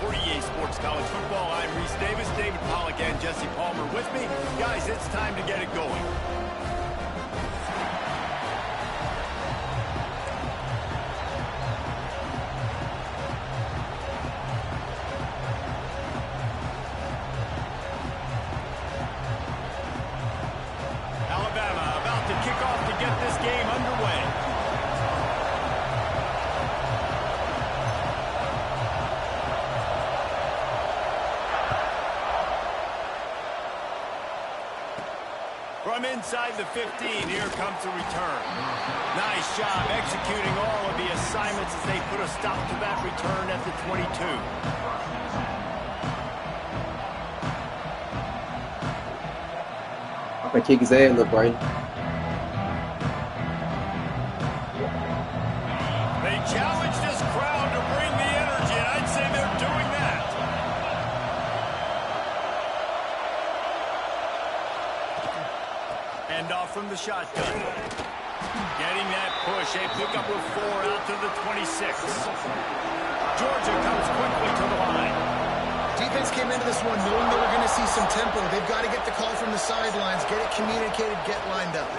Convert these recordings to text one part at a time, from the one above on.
for EA Sports College Football. I'm Reese Davis, David Pollack, and Jesse Palmer with me. Guys, it's time to get it going. Alabama about to kick off to get this game underway. From inside the 15, here comes the return. Nice job executing all of the assignments as they put a stop to that return at the 22. Vai kick his ass, little Brian. They challenge this crowd to bring the energy, and I'd say they're doing that. Hand off from the shotgun. Getting that push. A pickup with 4 out to the 26. Georgia comes quickly to the line. Defense came into this one knowing they were going to see some tempo. They've got to get the call from the sidelines, get it communicated, get lined up.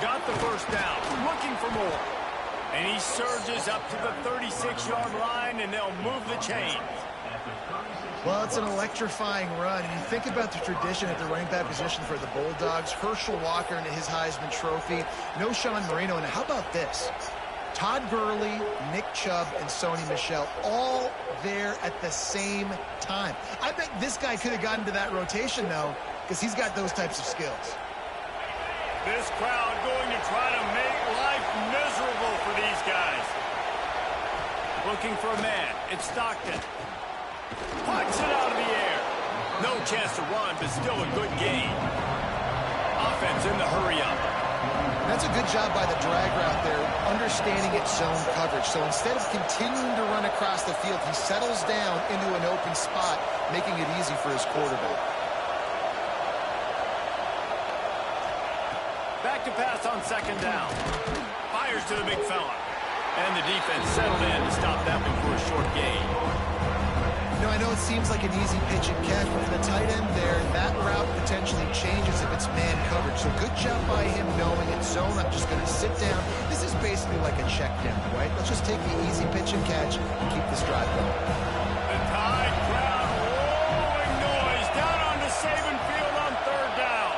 Got the first down, looking for more. And he surges up to the 36-yard line, and they'll move the chain. Well, it's an electrifying run, and you think about the tradition at the running back position for the Bulldogs. Herschel Walker and his Heisman Trophy. No Sean Marino, and how about this? Todd Gurley, Nick Chubb, and Sony Michel all there at the same time. I bet this guy could have gotten to that rotation, though, because he's got those types of skills. This crowd going to try to make life miserable for these guys. Looking for a man. It's Stockton. Puts it out of the air. No chance to run, but still a good gain. Offense in the hurry-up. That's a good job by the drag route there, understanding its zone coverage. So instead of continuing to run across the field, he settles down into an open spot, making it easy for his quarterback. Back to pass on second down. Fires to the big fella. And the defense settled in to stop that one for a short gain. You know, I know it seems like an easy pitch and catch, but for the tight end there, that route potentially changes if it's man coverage. So good job by him knowing it's zone. I'm just going to sit down. This is basically like a check down, right? Let's just take the easy pitch and catch and keep this drive going. The Tide crowd rolling noise down on the Saban field on third down.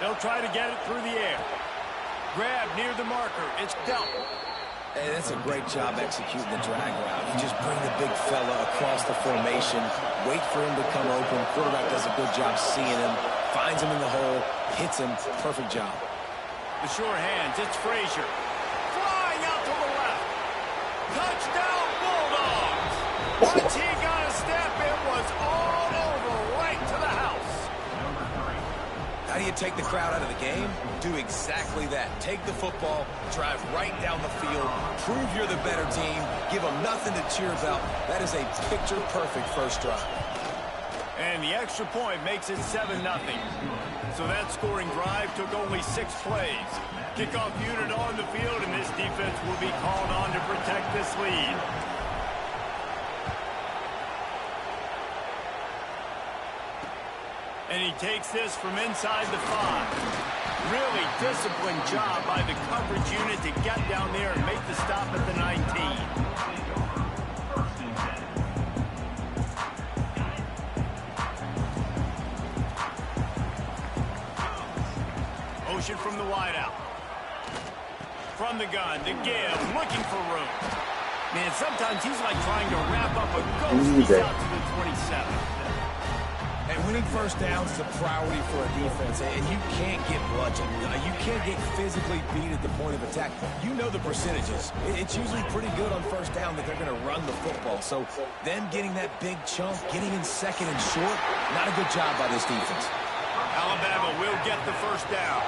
They'll try to get it through the air. Grab near the marker. It's dealt. Hey, that's a great job executing the drag route. You just bring the big fella across the formation, wait for him to come open. Quarterback does a good job seeing him, finds him in the hole, hits him. Perfect job. The sure hands. It's Frazier. Flying out to the left. Touchdown, Bulldogs. Once he got a step, it was all over right to the house. How do you take the crowd out of the game? Do exactly that. Take the football, drive right down the field, prove you're the better team, give them nothing to cheer about. That is a picture-perfect first drive. And the extra point makes it 7-0. So that scoring drive took only 6 plays. Kickoff unit on the field, and this defense will be called on to protect this lead. And he takes this from inside the 5. Really disciplined job by the coverage unit to get down there and make the stop at the 19. Motion from the wideout. From the gun, to give, looking for room. Man, sometimes he's like trying to wrap up a ghost. He's out to the 27. And winning first downs is a priority for a defense, and you can't get bludgeoned. You can't get physically beat at the point of attack. You know the percentages. It's usually pretty good on first down that they're going to run the football. So them getting that big chunk, getting in second and short, not a good job by this defense. Alabama will get the first down.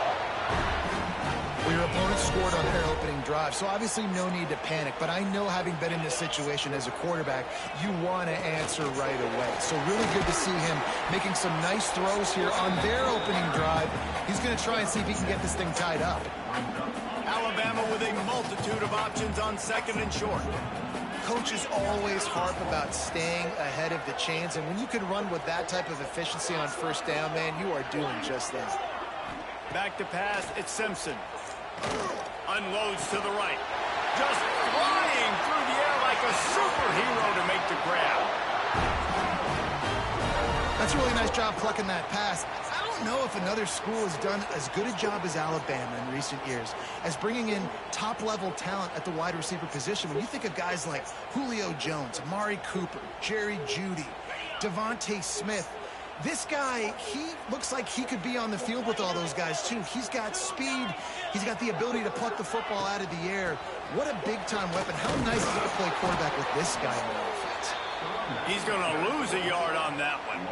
Well, your opponent scored on their opening drive, so obviously no need to panic. But I know, having been in this situation as a quarterback, you want to answer right away. So really good to see him making some nice throws here on their opening drive. He's going to try and see if he can get this thing tied up. Alabama with a multitude of options on second and short. Coaches always harp about staying ahead of the chains, and when you can run with that type of efficiency on first down, man, you are doing just that. Back to pass, it's Simpson. Unloads to the right. Just flying through the air like a superhero to make the grab. That's a really nice job plucking that pass. I don't know if another school has done as good a job as Alabama in recent years as bringing in top-level talent at the wide receiver position. When you think of guys like Julio Jones, Amari Cooper, Jerry Jeudy, Devontae Smith, this guy, he looks like he could be on the field with all those guys, too. He's got speed. He's got the ability to pluck the football out of the air. What a big-time weapon. How nice is it to play quarterback with this guy in the offense? He's going to lose a yard on that one.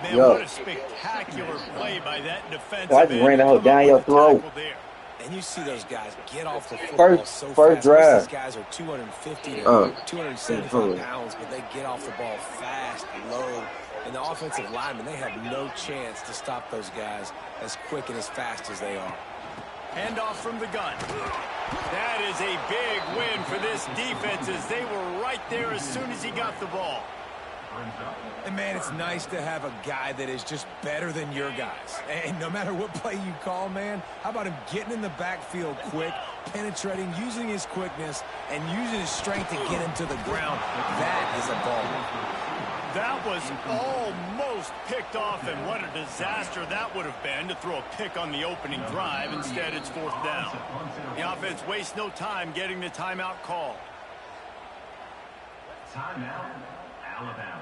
Man, Yo. what a spectacular play by that defensive I just ran the whole down your throat. And you see those guys get off the football so first fast. drive. These guys are 250 to 275 pounds, but they get off the ball fast, low. And the offensive linemen, they have no chance to stop those guys as quick and as fast as they are. Handoff from the gun. That is a big win for this defense as they were right there as soon as he got the ball. And, man, it's nice to have a guy that is just better than your guys. And no matter what play you call, man, how about him getting in the backfield quick, penetrating, using his quickness, and using his strength to get him to the ground. That is a ball. That was almost picked off, and what a disaster that would have been to throw a pick on the opening drive. Instead, it's fourth down. The offense wastes no time getting the timeout call. Timeout, Alabama.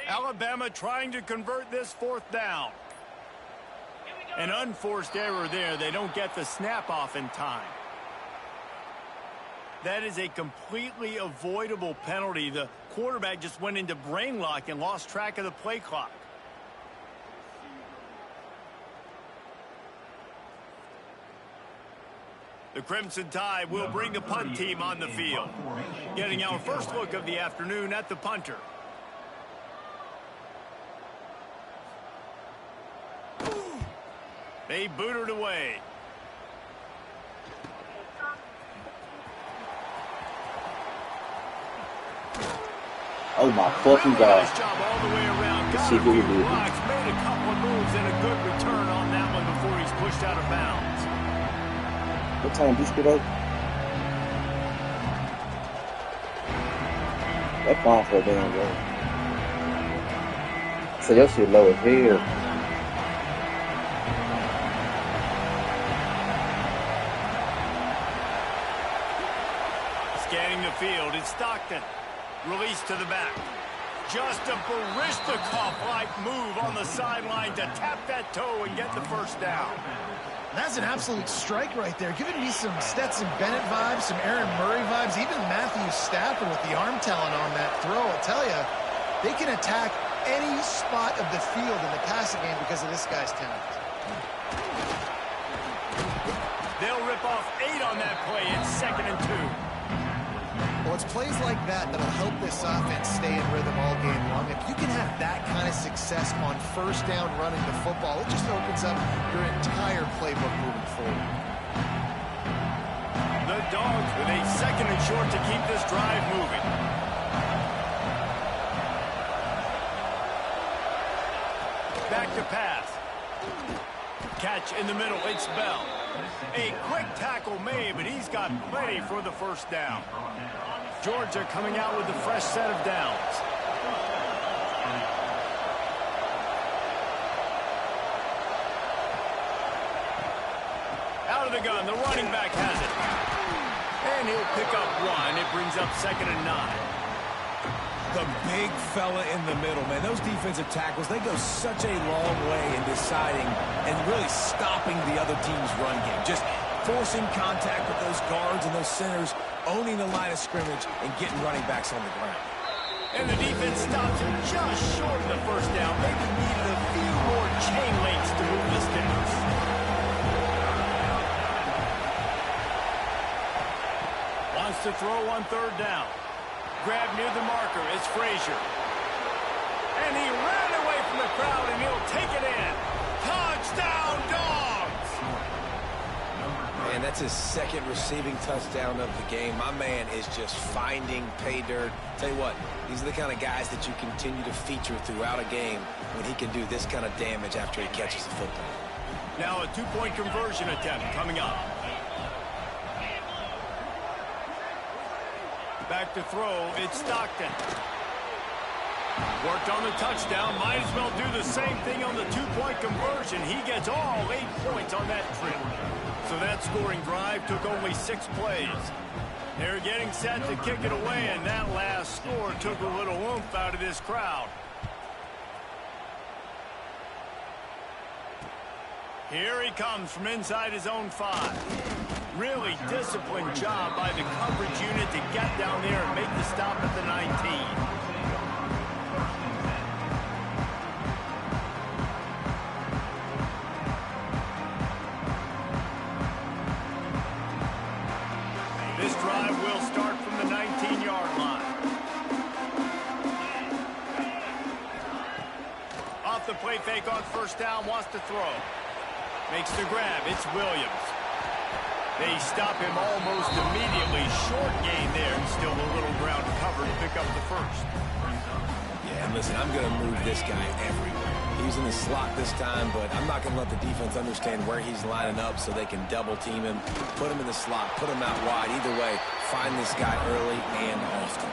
Alabama trying to convert this fourth down. An unforced error there. They don't get the snap off in time. That is a completely avoidable penalty. The quarterback just went into brain lock and lost track of the play clock. The Crimson Tide will bring the punt team on the field. Getting our first look of the afternoon at the punter. They booted away. Oh my fucking God. Nice job all the way around. Got See a who few we do. blocks, made a couple of moves and a good return on that one before he's pushed out of bounds. What time this get up? That bomb for a damn low. So your shit low as hell. Scanning the field, it's Stockton. Release to the back. Just a Barishnikov-like move on the sideline to tap that toe and get the first down. That's an absolute strike right there. Giving me some Stetson Bennett vibes, some Aaron Murray vibes, even Matthew Stafford with the arm talent on that throw. I'll tell you, they can attack any spot of the field in the passing game because of this guy's talent. They'll rip off 8 on that play. It's 2nd and 2. Well, it's plays like that that'll help this offense stay in rhythm all game long. If you can have that kind of success on first down running the football, it just opens up your entire playbook moving forward. The Dogs with a 2nd and short to keep this drive moving. Back to pass. Catch in the middle, it's Bell. A quick tackle made, but he's got plenty for the first down. Georgia coming out with a fresh set of downs. Out of the gun, the running back has it. And he'll pick up 1. It brings up 2nd and 9. The big fella in the middle, man. Those defensive tackles, they go such a long way in deciding and really stopping the other team's run game. Just forcing contact with those guards and those centers, owning the line of scrimmage, and getting running backs on the ground. And the defense stops him just short of the first down throw on third down. Grab near the marker. It's Frazier. And he ran away from the crowd, and he'll take it in. Touchdown, Dogs! Man, that's his second receiving touchdown of the game. My man is just finding pay dirt. Tell you what, these are the kind of guys that you continue to feature throughout a game when he can do this kind of damage after he catches the football. Now a two-point conversion attempt coming up. Back to throw, it's Stockton. Worked on the touchdown, might as well do the same thing on the two-point conversion. He gets all 8 points on that trip. So that scoring drive took only 6 plays. They're getting set to kick it away, and that last score took a little oomph out of this crowd. Here he comes from inside his own 5. Really disciplined job by the coverage unit to get down there and make the stop at the 19. This drive will start from the 19-yard line. Off the play fake on first down, wants to throw. Makes the grab, it's Williams. They stop him almost immediately. Short gain there, and still a little ground cover to pick up the first. Yeah, and listen, I'm going to move this guy everywhere. He's in the slot this time, but I'm not going to let the defense understand where he's lining up so they can double team him, put him in the slot, put him out wide. Either way, find this guy early and often.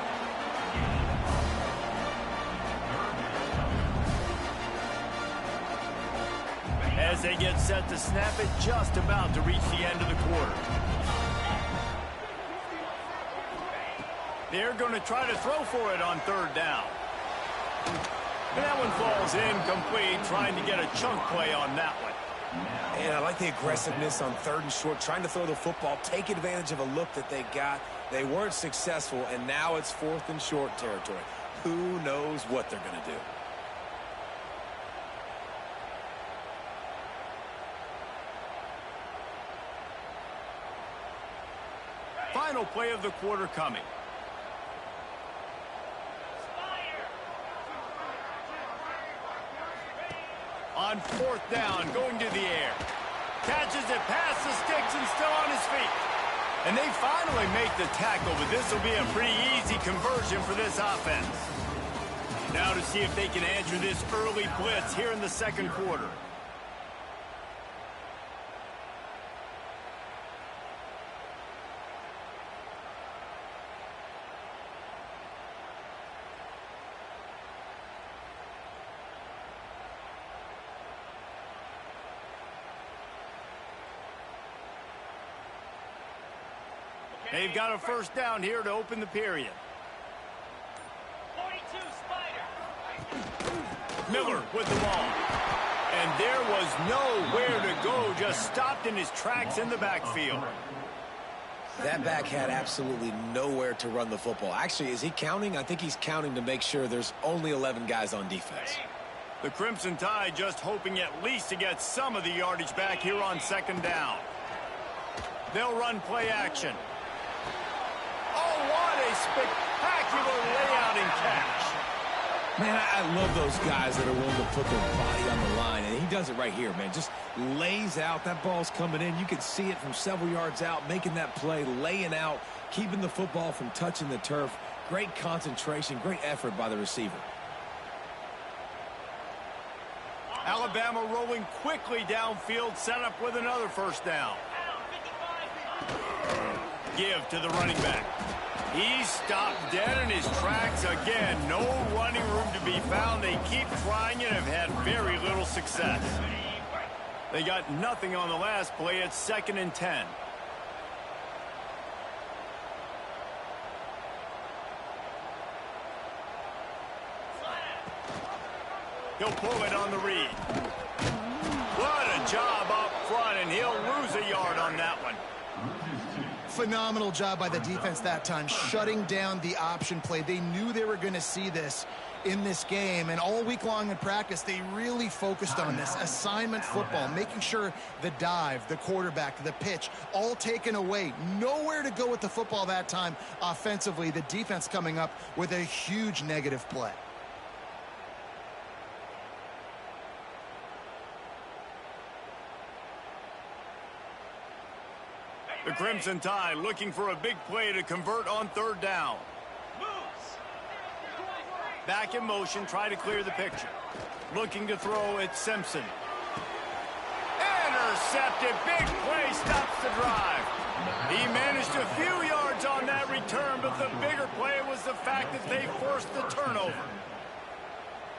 As they get set to snap it, just about to reach the end of the quarter. They're going to try to throw for it on third down. And that one falls incomplete, trying to get a chunk play on that one. And I like the aggressiveness on third and short, trying to throw the football, take advantage of a look that they got. They weren't successful, and now it's 4th and short territory. Who knows what they're going to do? Final play of the quarter coming. On 4th down, going to the air. Catches it past the sticks and still on his feet. And they finally make the tackle, but this will be a pretty easy conversion for this offense. Now to see if they can answer this early blitz here in the second quarter. They've got a first down here to open the period. 42 Spider. Miller with the ball. And there was nowhere to go, just stopped in his tracks in the backfield. That back had absolutely nowhere to run the football. Actually, is he counting? I think he's counting to make sure there's only 11 guys on defense. The Crimson Tide just hoping at least to get some of the yardage back here on second down. They'll run play action. Oh, what a spectacular layout and catch. Man, I love those guys that are willing to put their body on the line, and he does it right here, man. Just lays out. That ball's coming in. You can see it from several yards out, making that play, laying out, keeping the football from touching the turf. Great concentration, great effort by the receiver. Alabama rolling quickly downfield, set up with another first down. Give to the running back. He stopped dead in his tracks again. No running room to be found. They keep trying and have had very little success. They got nothing on the last play. It's 2nd and 10. He'll pull it on the read. What a job up front, and he'll lose a yard on that one. Phenomenal job by the defense that time, shutting down the option play. They knew they were going to see this in this game, and all week long in practice, they really focused on this assignment football, making sure the dive, the quarterback, the pitch, all taken away. Nowhere to go with the football that time offensively. The defense coming up with a huge negative play. The Crimson Tide looking for a big play to convert on third down. Back in motion, try to clear the picture. Looking to throw at Simpson. Intercepted, big play, stops the drive. He managed a few yards on that return, but the bigger play was the fact that they forced the turnover.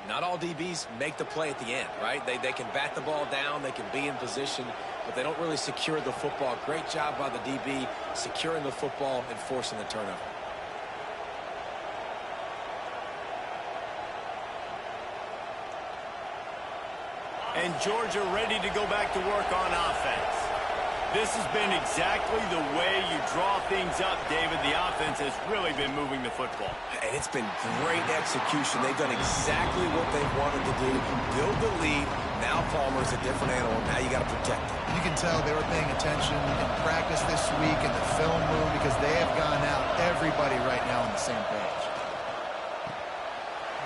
Not all DBs make the play at the end, right? They can bat the ball down, they can be in position, but they don't really secure the football. Great job by the DB securing the football and forcing the turnover. And Georgia ready to go back to work on offense. This has been exactly the way you draw things up, David. The offense has really been moving the football. And it's been great execution. They've done exactly what they've wanted to do. Build the lead. Now Palmer's a different animal. Now you got to protect him. You can tell they were paying attention in practice this week in the film room because they have gone out, everybody right now on the same page.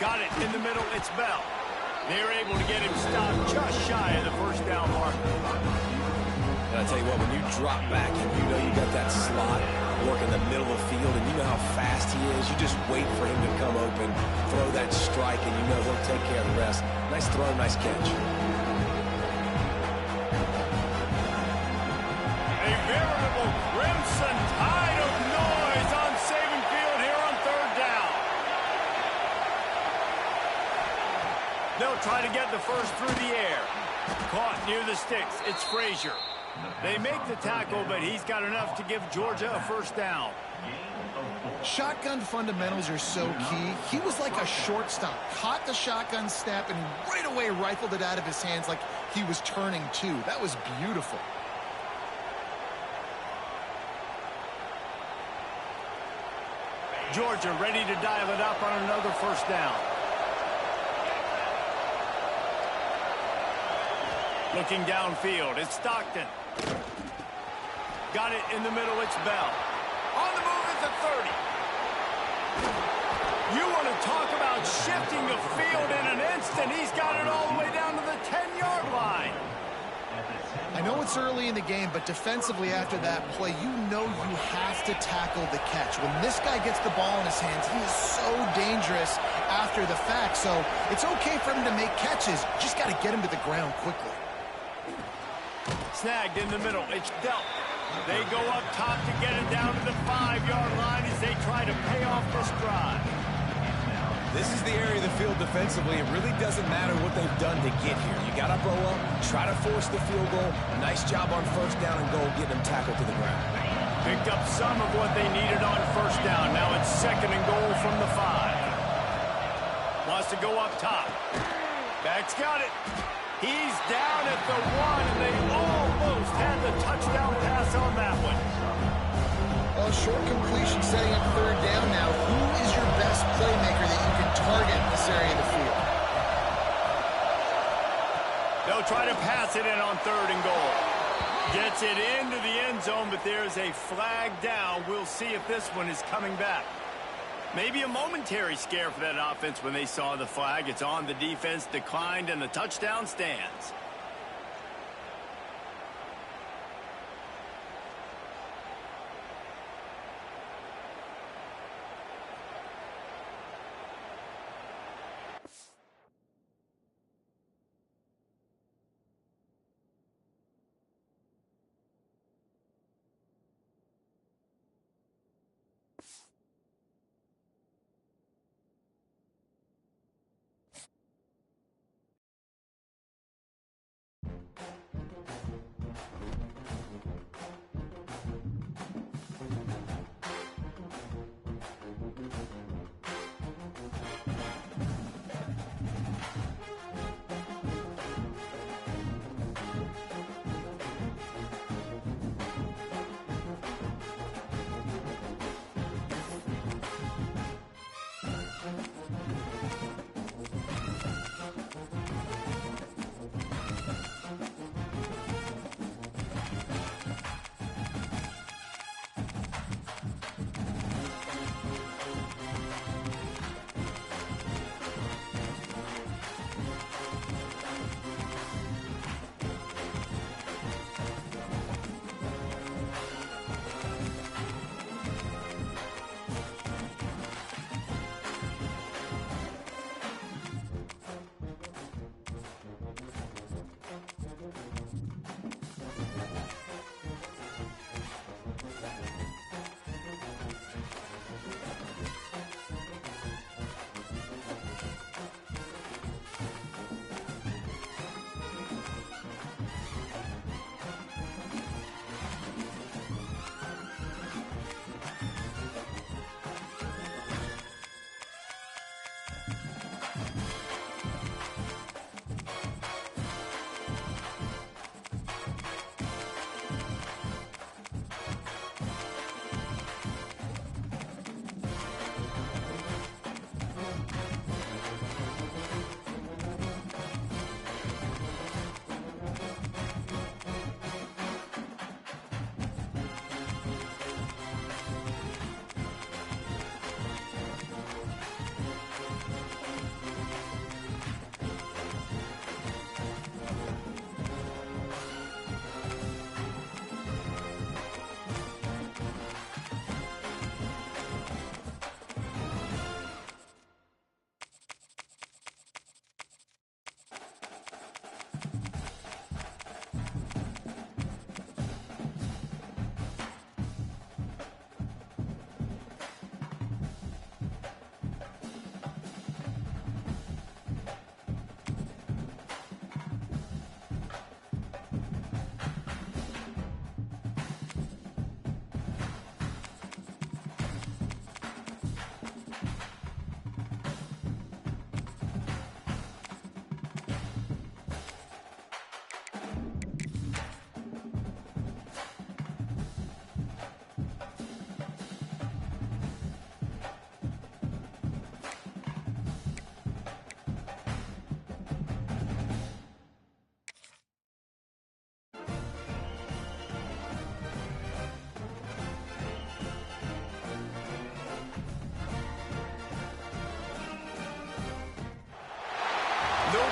Got it in the middle. It's Bell. They're able to get him stopped just shy of the first down mark. And I tell you what, when you drop back and you know you got that slot work in the middle of the field and you know how fast he is, you just wait for him to come open, throw that strike, and you know he'll take care of the rest. Nice throw, nice catch. A veritable Crimson Tide of noise on Saban Field here on third down. They'll try to get the first through the air. Caught near the sticks. It's Frazier. They make the tackle, but he's got enough to give Georgia a first down. Shotgun fundamentals are so key. He was like a shortstop. Caught the shotgun snap and right away rifled it out of his hands like he was turning two. That was beautiful. Georgia ready to dial it up on another first down. Looking downfield, it's Stockton. Got it in the middle, it's Bell. On the move at the 30. You want to talk about shifting the field in an instant. He's got it all the way down to the 10-yard line. I know it's early in the game, but defensively after that play, you know you have to tackle the catch. When this guy gets the ball in his hands, he is so dangerous after the fact. So it's okay for him to make catches. Just got to get him to the ground quickly. Snagged in the middle. It's Delp. They go up top to get it down to the 5-yard line as they try to pay off this drive. This is the area of the field defensively. It really doesn't matter what they've done to get here. You got to blow up, try to force the field goal. Nice job on first down and goal, getting them tackled to the ground. Picked up some of what they needed on first down. Now it's second and goal from the 5. Wants to go up top. Back's got it. He's down at the 1, and they almost had the touchdown pass on that one. Well, short completion setting up third down now. Who is your best playmaker that you can target in this area of the field? They'll try to pass it in on third and goal. Gets it into the end zone, but there's a flag down. We'll see if this one is coming back. Maybe a momentary scare for that offense when they saw the flag. It's on the defense, declined, and the touchdown stands.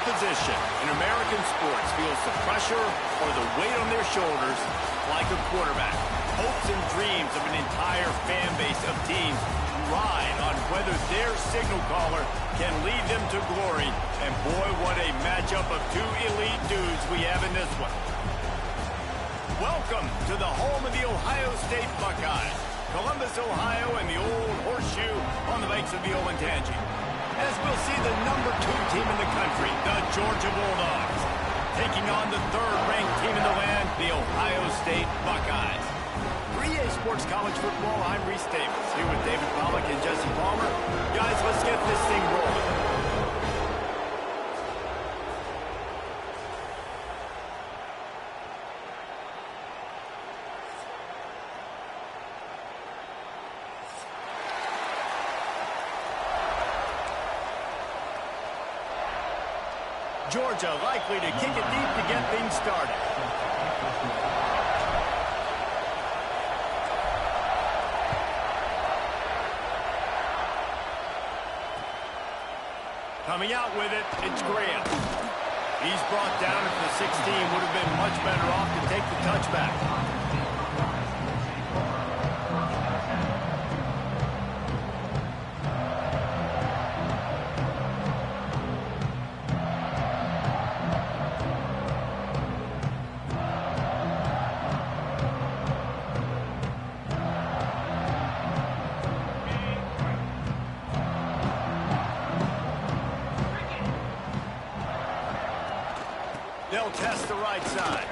position in American sports feels the pressure or the weight on their shoulders like a quarterback. Hopes and dreams of an entire fan base of teams ride on whether their signal caller can lead them to glory. And boy, what a matchup of two elite dudes we have in this one. Welcome to the home of the Ohio State Buckeyes. Columbus, Ohio, and the old horseshoe on the banks of the Olentangy. As we'll see the #2 team in the country, the Georgia Bulldogs, taking on the third-ranked team in the land, the Ohio State Buckeyes. For EA Sports College Football, I'm Reese Davis, here with David Pollack and Jesse Palmer. Guys, let's get this thing rolling. Georgia likely to kick it deep to get things started. Coming out with it, it's Graham. He's brought down at the 16. Would have been much better off to take the touchback. They'll test the right side.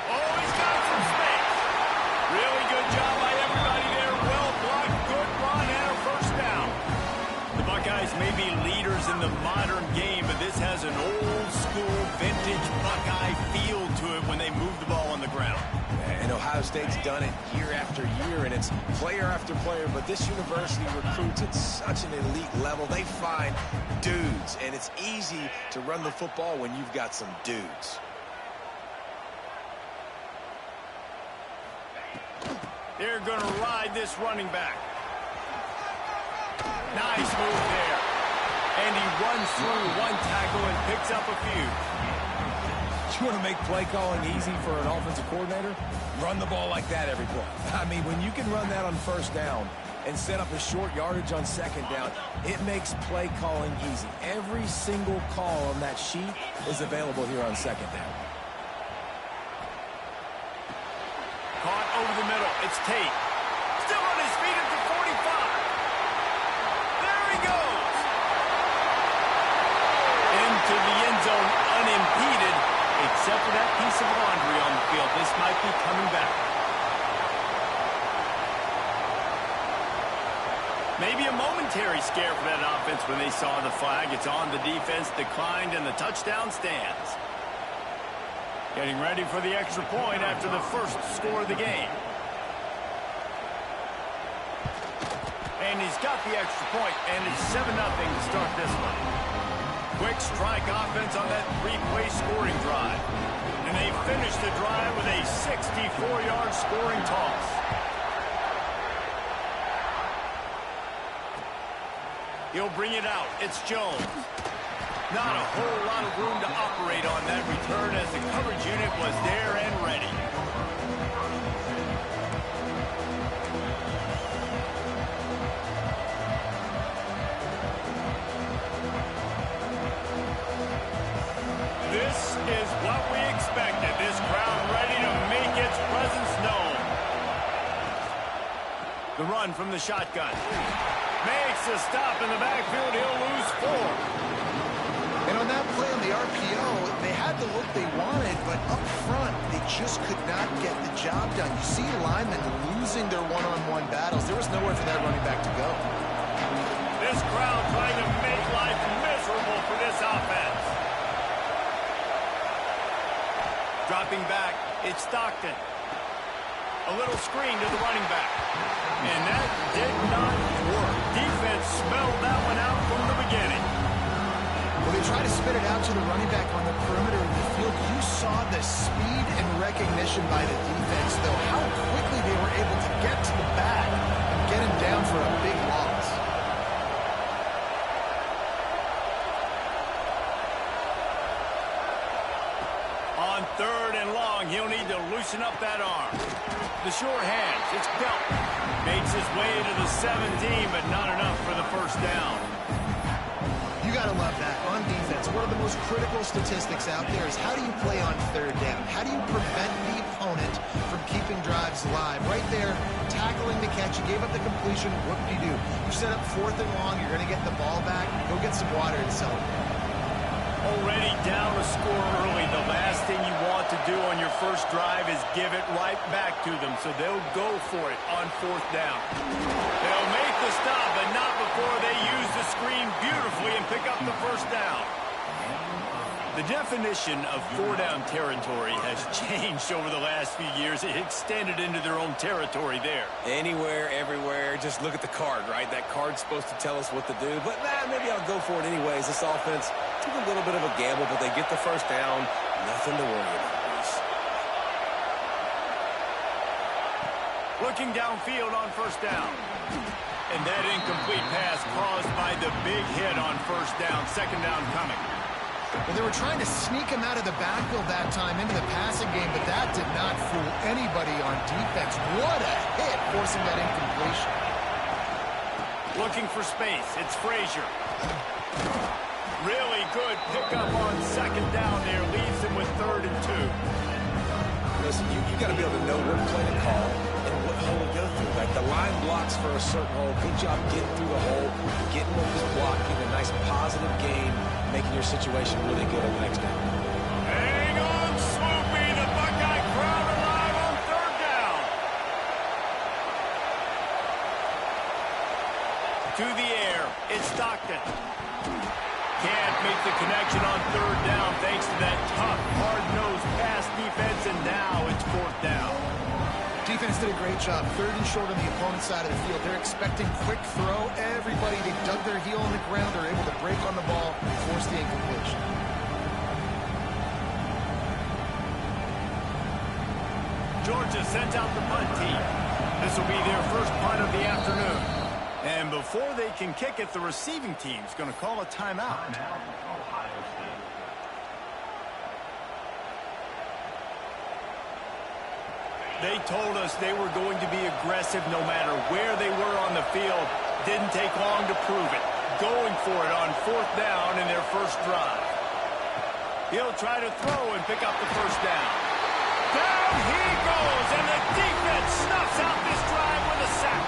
Oh, he's got some space. Really good job by everybody there. Well blocked, good run, and a first down. The Buckeyes may be leaders in the modern game, but this has an old-school, vintage Buckeye feel to it when they move the ball on the ground. And Ohio State's done it year after year, and it's player after player, but this university recruits at such an elite level. They find dudes, and it's easy to run the football when you've got some dudes. They're going to ride this running back. Nice move there. And he runs through one tackle and picks up a few. You want to make play calling easy for an offensive coordinator? Run the ball like that every play. I mean, when you can run that on first down and set up a short yardage on second down, it makes play calling easy. Every single call on that sheet is available here on second down. Caught over the middle. It's Tate. Still on his feet at the 45. There he goes. Into the end zone unimpeded. Except for that piece of laundry on the field, this might be coming back. Maybe a momentary scare for that offense when they saw the flag. It's on, the defense declined, and the touchdown stands. Getting ready for the extra point after the first score of the game. And he's got the extra point, and it's 7-0 to start this one. Quick strike offense on that three-play scoring drive. And they finish the drive with a 64-yard scoring toss. He'll bring it out. It's Jones. Not a whole lot of room to operate on that return as the coverage unit was there and ready. This is what we expected. This crowd ready to make its presence known. The run from the shotgun. Makes a stop in the backfield. He'll lose 4. And on that play on the RPO, they had the look they wanted, but up front, they just could not get the job done. You see linemen losing their one-on-one battles. There was nowhere for that running back to go. This crowd trying to make life miserable for this offense. Dropping back, it's Stockton. A little screen to the running back. And that did not work. Defense smelled that one out from the beginning. Well, they tried to spit it out to the running back on the perimeter of the field. You saw the speed and recognition by the defense, though, how quickly they were able to get to the back and get him down for a big loss. On 3rd and long, he'll need to loosen up that arm. The sure hands, it's Belt. Makes his way to the 17, but not enough for the first down. You got to love that. On defense, one of the most critical statistics out there is how do you play on 3rd down? How do you prevent the opponent from keeping drives alive? Right there, tackling the catch. You gave up the completion. What do? You set up 4th and long. You're going to get the ball back. Go get some water and celebrate. Already down a score early. The last thing you want to do on your first drive is give it right back to them, so they'll go for it on 4th down. They'll make the stop, but not before they use the screen beautifully and pick up the first down. The definition of 4-down territory has changed over the last few years. It extended into their own territory there. Anywhere, everywhere, just look at the card, right? That card's supposed to tell us what to do, but maybe I'll go for it anyways. This offense took a little bit of a gamble, but they get the first down. Nothing to worry about, Bruce. Looking downfield on 1st down. And that incomplete pass caused by the big hit on 1st down. 2nd down coming. Well, they were trying to sneak him out of the backfield that time into the passing game, but that did not fool anybody on defense. What a hit, forcing that incompletion. Looking for space. It's Frazier. Really good pickup on 2nd down there. Leaves him with 3rd and 2. Listen, you got to be able to know what play to call and what hole to go through. Like the line blocks for a certain hole. Good job getting through the hole, getting what was blocked, getting a nice positive gain, making your situation really good on the next down. Hang on, Swoopy. The Buckeye crowd alive on 3rd down. To the air. It's Stockton. Can't make the connection on 3rd down thanks to that tough, hard-nosed pass defense, and now it's 4th down. Defense did a great job. 3rd and short on the opponent's side of the field. They're expecting quick throw. Everybody, they dug their heel in the ground. They're able to break on the ball, force the incompletion. Georgia sends out the punt team. This will be their first punt of the afternoon. And before they can kick it, the receiving team's going to call a timeout. They told us they were going to be aggressive no matter where they were on the field. Didn't take long to prove it. Going for it on 4th down in their first drive. He'll try to throw and pick up the first down. Down he goes, and the defense snuffs out this drive with a sack.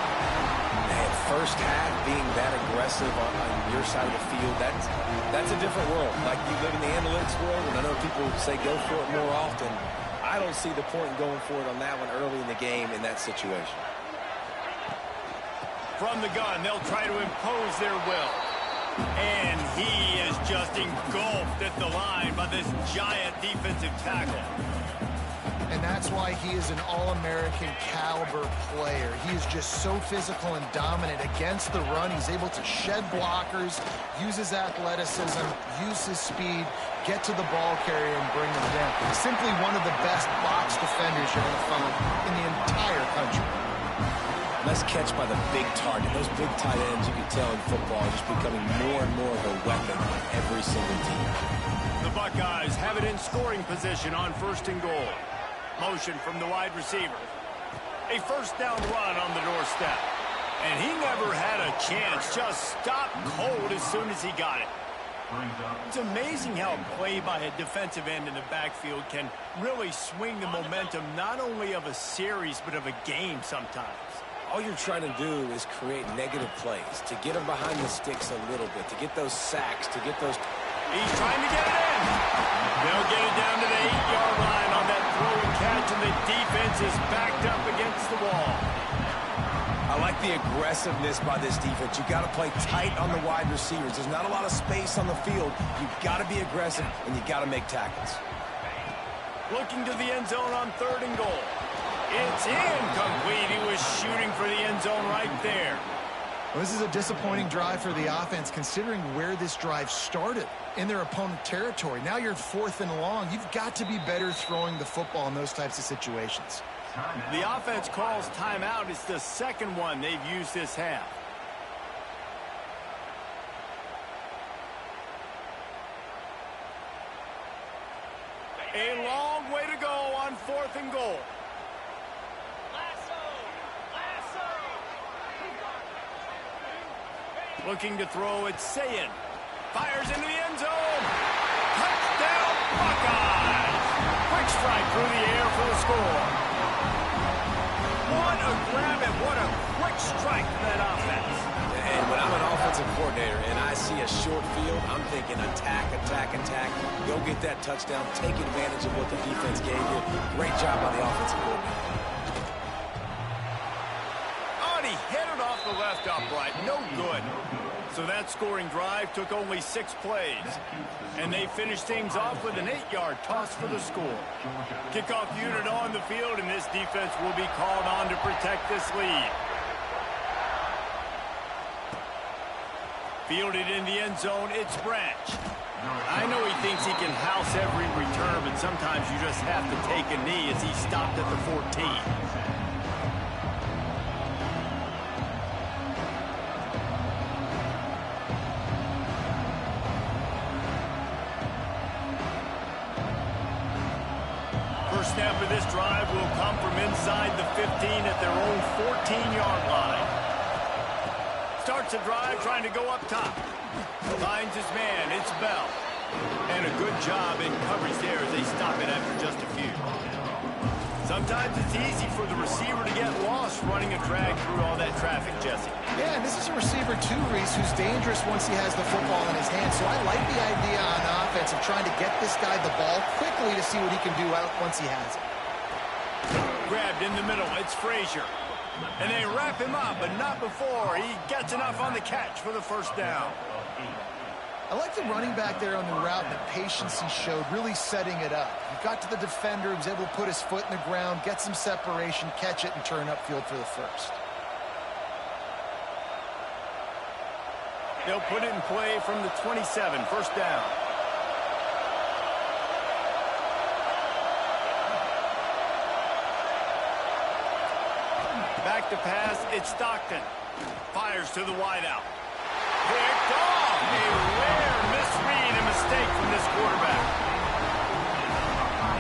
Man, first half being that aggressive on your side of the field, that's a different world. Like you live in the analytics world, and I know people say go for it more often. I don't see the point in going for it on that one early in the game in that situation. From the gun, they'll try to impose their will. And he is just engulfed at the line by this giant defensive tackle. And that's why he is an All-American caliber player. He is just so physical and dominant against the run. He's able to shed blockers, use his athleticism, use his speed, get to the ball carrier and bring him down. Simply one of the best box defenders you're going to find in the entire country. Nice catch by the big target. Those big tight ends, you can tell in football, are just becoming more and more of a weapon on every single team. The Buckeyes have it in scoring position on 1st and goal. Motion from the wide receiver. A 1st down run on the doorstep. And he never had a chance. Just stopped cold as soon as he got it. It's amazing how a play by a defensive end in the backfield can really swing the momentum not only of a series but of a game sometimes. All you're trying to do is create negative plays, to get them behind the sticks a little bit, to get those sacks, to get those... He's trying to get it in. They'll get it down to the 8-yard line on that throw and catch, and the defense is backed up against the wall. I like the aggressiveness by this defense. You've got to play tight on the wide receivers. There's not a lot of space on the field. You've got to be aggressive, and you've got to make tackles. Looking to the end zone on 3rd and goal. It's incomplete. He was shooting for the end zone right there. Well, this is a disappointing drive for the offense, considering where this drive started, in their opponent territory. Now you're 4th and long. You've got to be better throwing the football in those types of situations. The offense calls timeout. It's the 2nd one they've used this half. A long way to go on 4th and goal. Looking to throw, it's Sayin. Fires into the end zone. Touchdown, Buckeyes. Quick strike through the air for the score. What a grab and what a quick strike for that offense. And when I'm an offensive coordinator and I see a short field, I'm thinking attack, attack, attack. Go get that touchdown. Take advantage of what the defense gave you. Great job by the offensive coordinator. Oh, and he hit it off the left upright. No good. So that scoring drive took only 6 plays. And they finished things off with an 8-yard toss for the score. Kickoff unit on the field, and this defense will be called on to protect this lead. Fielded in the end zone, it's Branch. I know he thinks he can house every return, but sometimes you just have to take a knee as he stopped at the 14. First snap of this drive will come from inside the 15 at their own 14-yard line. Starts a drive trying to go up top. Finds his man, it's Bell. And a good job in coverage there as they stop it after just a few. Sometimes it's easy for the receiver to get lost running a drag through all that traffic, Jesse. Yeah, and this is a receiver too, Reese, who's dangerous once he has the football in his hands. So I like the idea on offense of trying to get this guy the ball quickly to see what he can do out once he has it. Grabbed in the middle, it's Frazier. And they wrap him up, but not before he gets enough on the catch for the first down. I like the running back there on the route and the patience he showed, really setting it up. He got to the defender, he was able to put his foot in the ground, get some separation, catch it, and turn upfield for the first. They'll put it in play from the 27, first down. Back to pass, it's Stockton. Fires to the wideout. Picked off. A rare misread and mistake from this quarterback.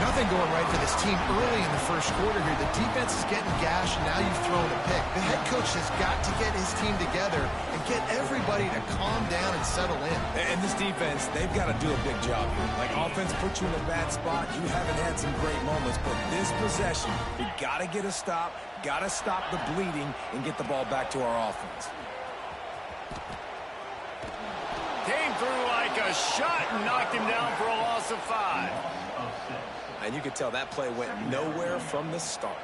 Nothing going right for this team early in the first quarter here. The defense is getting gashed, and now you've thrown a pick. The head coach has got to get his team together and get everybody to calm down and settle in. And this defense, they've got to do a big job here. Like, offense put you in a bad spot. You haven't had some great moments, but this possession, you got to get a stop, got to stop the bleeding, and get the ball back to our offense. Came through like a shot and knocked him down for a loss of 5. And you could tell that play went nowhere from the start.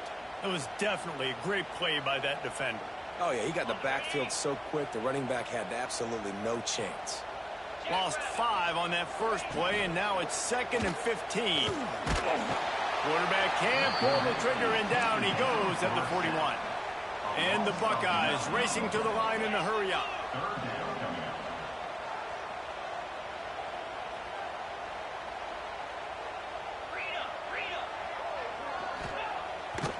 It was definitely a great play by that defender. Oh, yeah, he got the backfield so quick, the running back had absolutely no chance. Lost 5 on that first play, and now it's 2nd and 15. Quarterback can't pull the trigger, and down he goes at the 41. And the Buckeyes racing to the line in the hurry-up.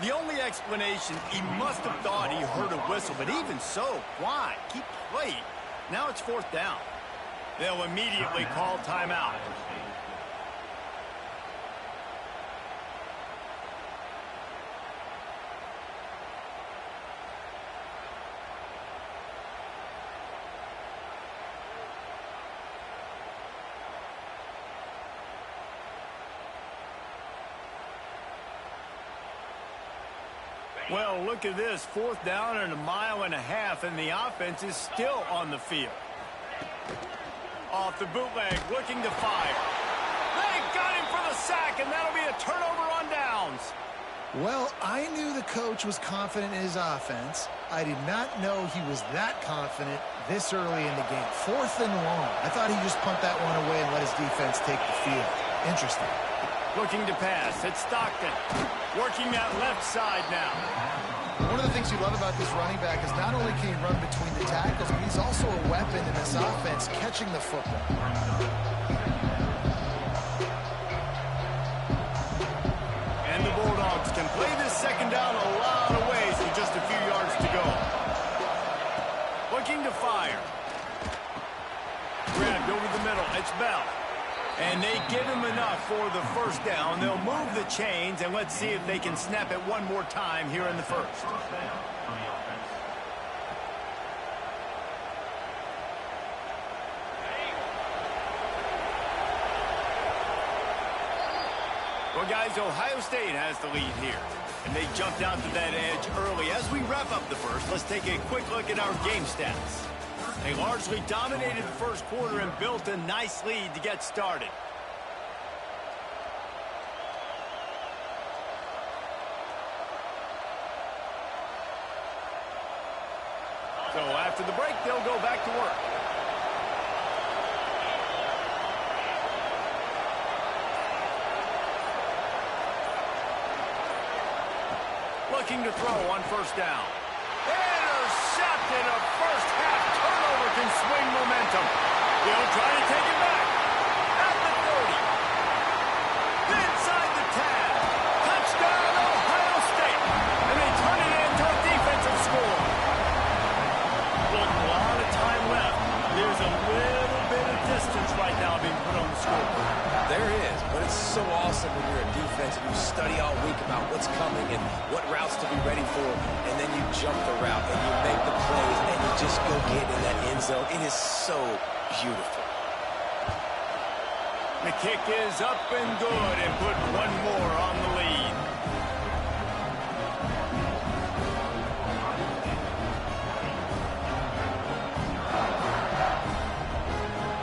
The only explanation, he must have thought he heard a whistle, but even so, why? Keep playing. Now it's 4th down. They'll immediately call timeout. Well, look at this. 4th down and 1.5 miles, and the offense is still on the field. Off the bootleg, looking to fire. They got him for the sack, and that'll be a turnover on downs. Well, I knew the coach was confident in his offense. I did not know he was that confident this early in the game. 4th and long. I thought he'd just punt that one away and let his defense take the field. Interesting. Looking to pass. It's Stockton. Working that left side now. One of the things you love about this running back is not only can he run between the tackles, but he's also a weapon in this offense, catching the football. And the Bulldogs can play this 2nd down a lot of ways with just a few yards to go. Looking to fire. Grabbed over the middle. It's Bell. And they give him enough for the first down. They'll move the chains, and let's see if they can snap it one more time here in the first. Well, guys, Ohio State has the lead here. And they jumped out to that edge early. As we wrap up the first, let's take a quick look at our game stats. They largely dominated the first quarter and built a nice lead to get started. So after the break, they'll go back to work. Looking to throw on first down. Intercepted. A first half turnover can swing momentum. They'll try to take it back. At the 30. Inside the 10. Touchdown, Ohio State. And they turn it into a defensive score. Look, a lot of time left. There's a little bit of distance right now being put on the scoreboard. There is, but it's so awesome when you're a defense and you study all week about what's coming and what routes to be ready for, and then you jump the route and you make the plays and you just go get in that end zone. It is so beautiful. The kick is up and good and put one more on the lead.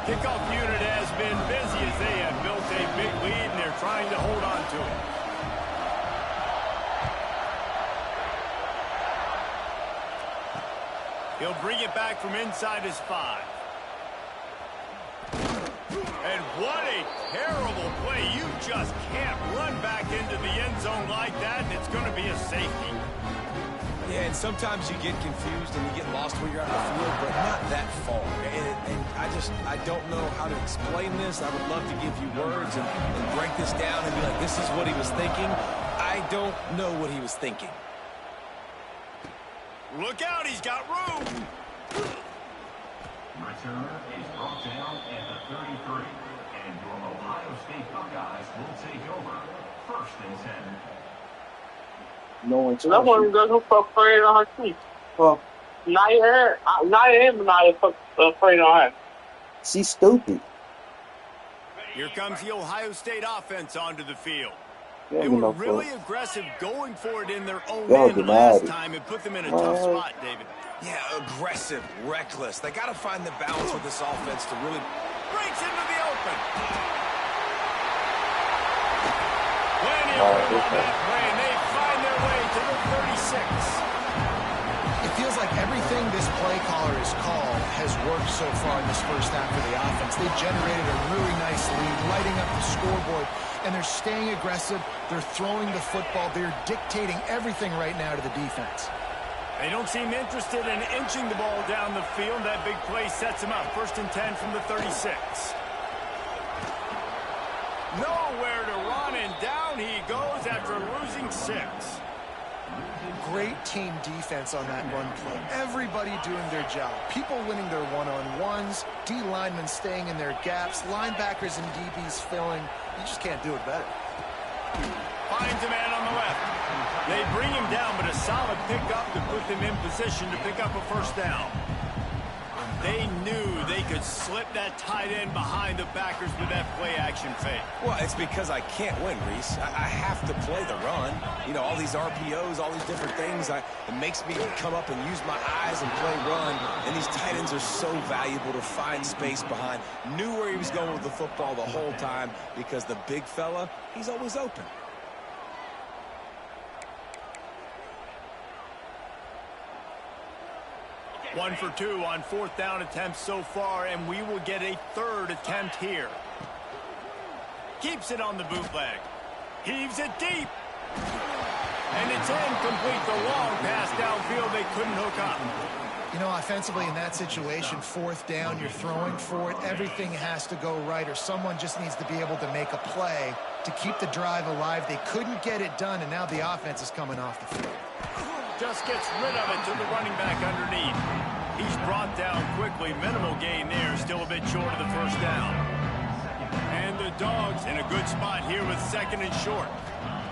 Kickoff unit has been busy as they have built a big lead and they're trying to hold on to it. He'll bring it back from inside his 5. And what a terrible play. You just can't run back into the end zone like that, and it's going to be a safety. Yeah, and sometimes you get confused and you get lost where you're on the field, but not that far. And I don't know how to explain this. I would love to give you words and break this down and be like, this is what he was thinking. I don't know what he was thinking. Look out, he's got room. Return is brought down at the 33. And your Ohio State Buckeyes will take over. 1st and 10. No one That one doesn't fuck afraid on her feet. Huh? Not afraid on her. She's stupid. Here comes the Ohio State offense onto the field. Yeah, They were no really fuck. aggressive going for it in their own Y'all end denied last it. time and put them in a tough spot, David. Yeah, aggressive, reckless. They got to find the balance with this offense to really... Breaks into the open. Plenty of room on that play, and they find their way to the 36. It feels like everything this play caller has called has worked so far in this first half for the offense. They generated a really nice lead, lighting up the scoreboard, and they're staying aggressive. They're throwing the football. They're dictating everything right now to the defense. They don't seem interested in inching the ball down the field. That big play sets them up. 1st and 10 from the 36. Nowhere to run, and down he goes after losing 6. Great team defense on that run play. Everybody doing their job. People winning their one-on-ones, D linemen staying in their gaps, linebackers and DBs filling. You just can't do it better. Finds a man on the left. They bring him down, but a solid pickup to put them in position to pick up a first down. They knew they could slip that tight end behind the backers with that play-action fake. Well, it's because I can't win, Reese. I have to play the run. You know, all these RPOs, all these different things. It makes me come up and use my eyes and play run. And these tight ends are so valuable to find space behind. Knew where he was going with the football the whole time because the big fella, he's always open. One for 2 on 4th down attempts so far, and we will get a 3rd attempt here. Keeps it on the bootleg. Heaves it deep. And it's incomplete. The long pass downfield, they couldn't hook up. You know, offensively in that situation, 4th down, you're throwing for it. Everything has to go right, or someone just needs to be able to make a play to keep the drive alive. They couldn't get it done, and now the offense is coming off the field. Just gets rid of it to the running back underneath. He's brought down quickly. Minimal gain there. Still a bit short of the first down. And the Dogs in a good spot here with second and short.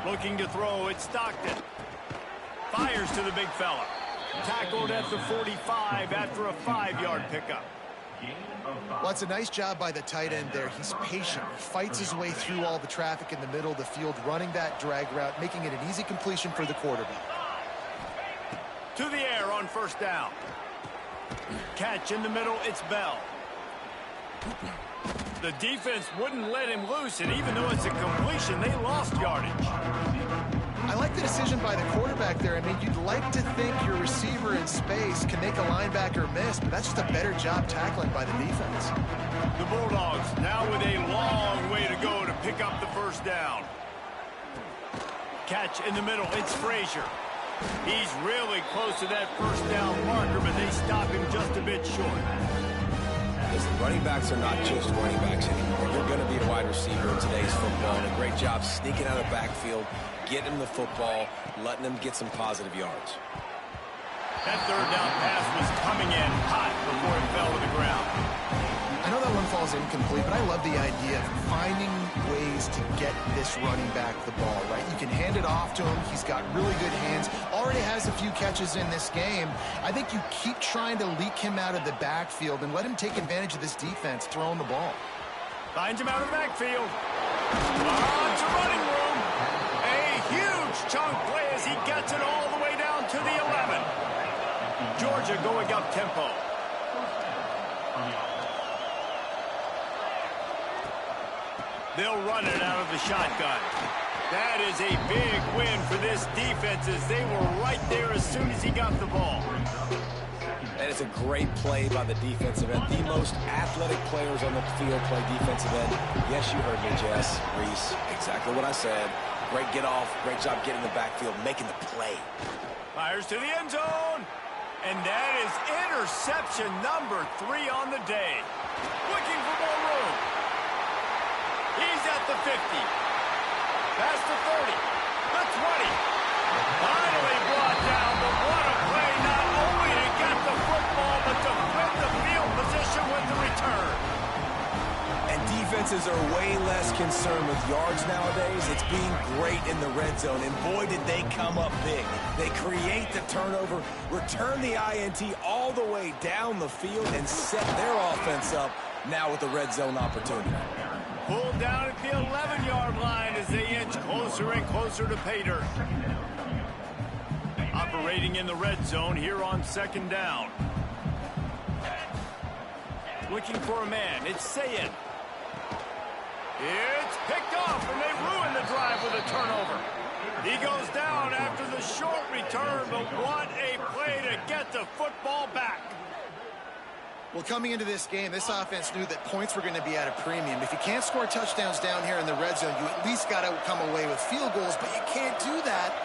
Looking to throw, it's Stockton. Fires to the big fella. Tackled at the 45 after a 5-yard pickup. Well, it's a nice job by the tight end there. He's patient. He fights his way through all the traffic in the middle of the field, running that drag route, making it an easy completion for the quarterback. To the air on first down. Catch in the middle, it's Bell. The defense wouldn't let him loose, and even though it's a completion, they lost yardage. I like the decision by the quarterback there. I mean, you'd like to think your receiver in space can make a linebacker miss, but that's just a better job tackling by the defense. The Bulldogs now with a long way to go to pick up the first down. Catch in the middle, it's Frazier. He's really close to that first down marker, but they stop him just a bit short. Listen, running backs are not just running backs anymore. You're going to be a wide receiver in today's football, and a great job sneaking out of the backfield, getting him the football, letting him get some positive yards. That third down pass was coming in hot before it fell to the ground. I know that one falls incomplete, but I love the idea of finding ways to get this running back the ball, right? You can hand it off to him. He's got really good hands. Already has a few catches in this game. I think you keep trying to leak him out of the backfield and let him take advantage of this defense throwing the ball. Finds him out of the backfield. It's a running room. A huge chunk play as he gets it all the way down to the 11. Georgia going up tempo. They'll run it out of the shotgun. That is a big win for this defense as they were right there as soon as he got the ball. And it's a great play by the defensive end. The most athletic players on the field play defensive end. Yes, you heard me, Jess, Reese. Exactly what I said. Great get off. Great job getting the backfield, making the play. Fires to the end zone. And that is interception number 3 on the day. Looking for more room. He's at the 50. Past the 30. The 20. Finally brought down, but what a play not only to get the football, but to flip the field position with the return. And defenses are way less concerned with yards nowadays. It's being great in the red zone. And boy, did they come up big. They create the turnover, return the INT all the way down the field, and set their offense up now with the red zone opportunity. Pulled down at the 11-yard line as they inch closer and closer to pay dirt. Operating in the red zone here on second down. Looking for a man. It's Sayin. It's picked off, and they ruin the drive with a turnover. He goes down after the short return, but what a play to get the football back. Well, coming into this game, this offense knew that points were going to be at a premium. If you can't score touchdowns down here in the red zone, you at least got to come away with field goals, but you can't do that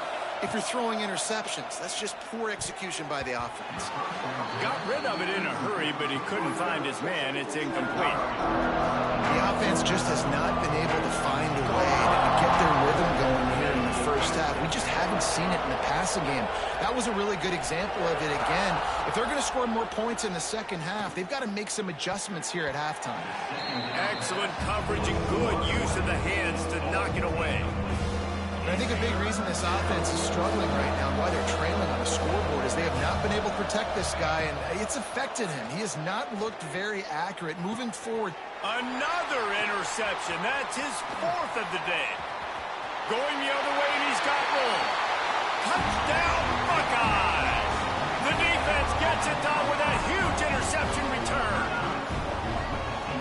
if you're throwing interceptions. That's just poor execution by the offense. Got rid of it in a hurry, but he couldn't find his man. It's incomplete. The offense just has not been able to find a way to get their rhythm going here in the first half. We just haven't seen it in the passing game. That was a really good example of it again. If they're going to score more points in the second half, they've got to make some adjustments here at halftime. Excellent coverage and good use of the hands to knock it away. And I think a big reason this offense is struggling right now and why they're trailing on the scoreboard is they have not been able to protect this guy, and it's affected him. He has not looked very accurate moving forward. Another interception. That's his 4th of the day. Going the other way, and he's got room. Touchdown, Buckeyes! The defense gets it done with that huge interception return.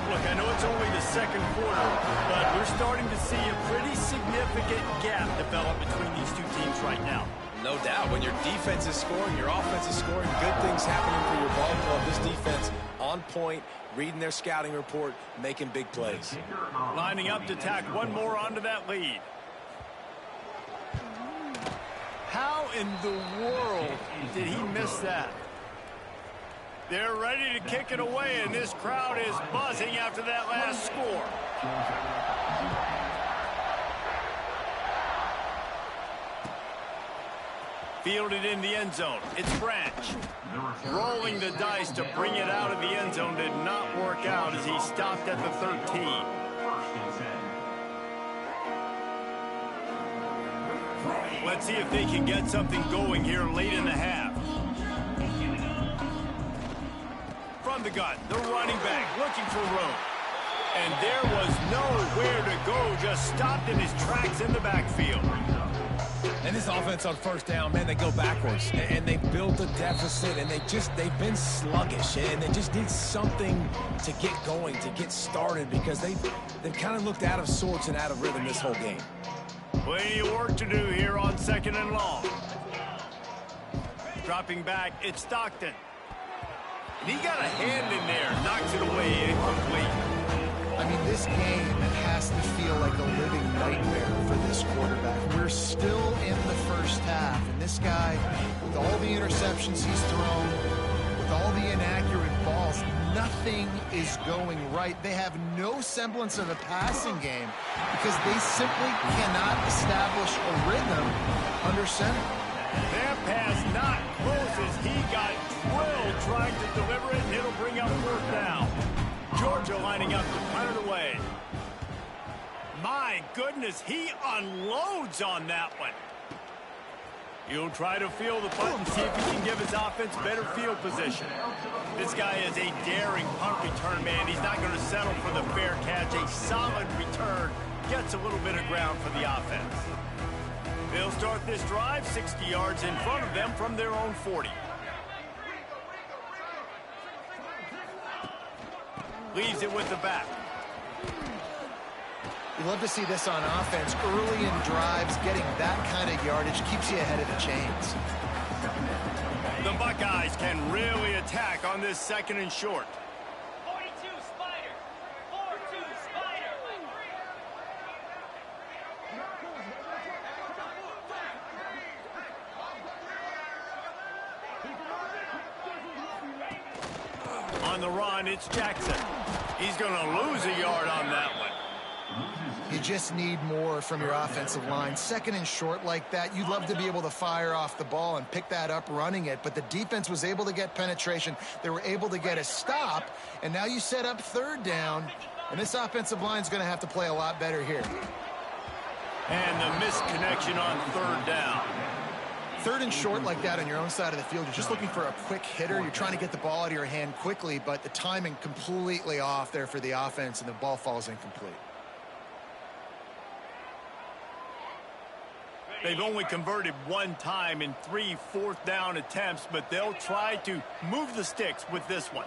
Look, I know it's only the second quarter, but we're starting to see a pretty significant gap develop between these two teams right now. No doubt. When your defense is scoring, your offense is scoring, good things happening for your ball club. This defense on point, reading their scouting report, making big plays. Lining up to tack one more onto that lead. How in the world did he miss that? They're ready to kick it away, and this crowd is buzzing after that last score. Fielded in the end zone. It's Branch. Rolling the dice to bring it out of the end zone did not work out as he stopped at the 13. Let's see if they can get something going here late in the half. From the gun, the running back looking for room. And there was nowhere to go, just stopped in his tracks in the backfield. And this offense on first down, man, they go backwards. And they built a deficit, and they've been sluggish. And they just need something to get going, to get started, because they've kind of looked out of sorts and out of rhythm this whole game. Plenty of work to do here on 2nd and long. Dropping back, it's Stockton. And he got a hand in there, knocks it away, incomplete. I mean, this game has to feel like a living nightmare for this quarterback. We're still in the first half, and this guy, with all the interceptions he's thrown, with all the inaccurate balls, nothing is going right. They have no semblance of a passing game because they simply cannot establish a rhythm under center. That pass not close as he got drilled trying to deliver it, and it'll bring up 4th down. Georgia lining up to punt it away. My goodness, he unloads on that one. He'll try to feel the punt and see if he can give his offense better field position. This guy is a daring punt return man. He's not going to settle for the fair catch. A solid return gets a little bit of ground for the offense. They'll start this drive 60 yards in front of them from their own 40. Leaves it with the back. You love to see this on offense. Early in drives, getting that kind of yardage keeps you ahead of the chains. The Buckeyes can really attack on this 2nd and short. 42 Spider. 4-2 Spider. On the run, it's Jackson. He's going to lose a yard on that one. You just need more from your offensive line. 2nd and short like that, you'd love to be able to fire off the ball and pick that up running it, but the defense was able to get penetration. They were able to get a stop, and now you set up 3rd down, and this offensive line is going to have to play a lot better here. And the misconnection on 3rd down. 3rd and short like that on your own side of the field, you're just looking for a quick hitter. You're trying to get the ball out of your hand quickly, but the timing completely off there for the offense, and the ball falls incomplete. They've only converted 1 time in 3 4th down attempts, but they'll try to move the sticks with this one.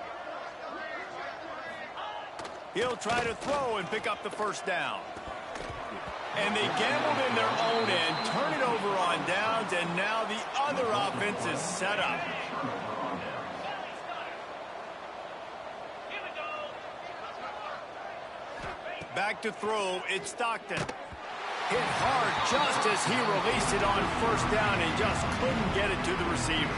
He'll try to throw and pick up the 1st down. And they gambled in their own end, turn it over on downs, and now the other offense is set up. Back to throw, it's Stockton. Hit hard just as he released it on 1st down and just couldn't get it to the receiver.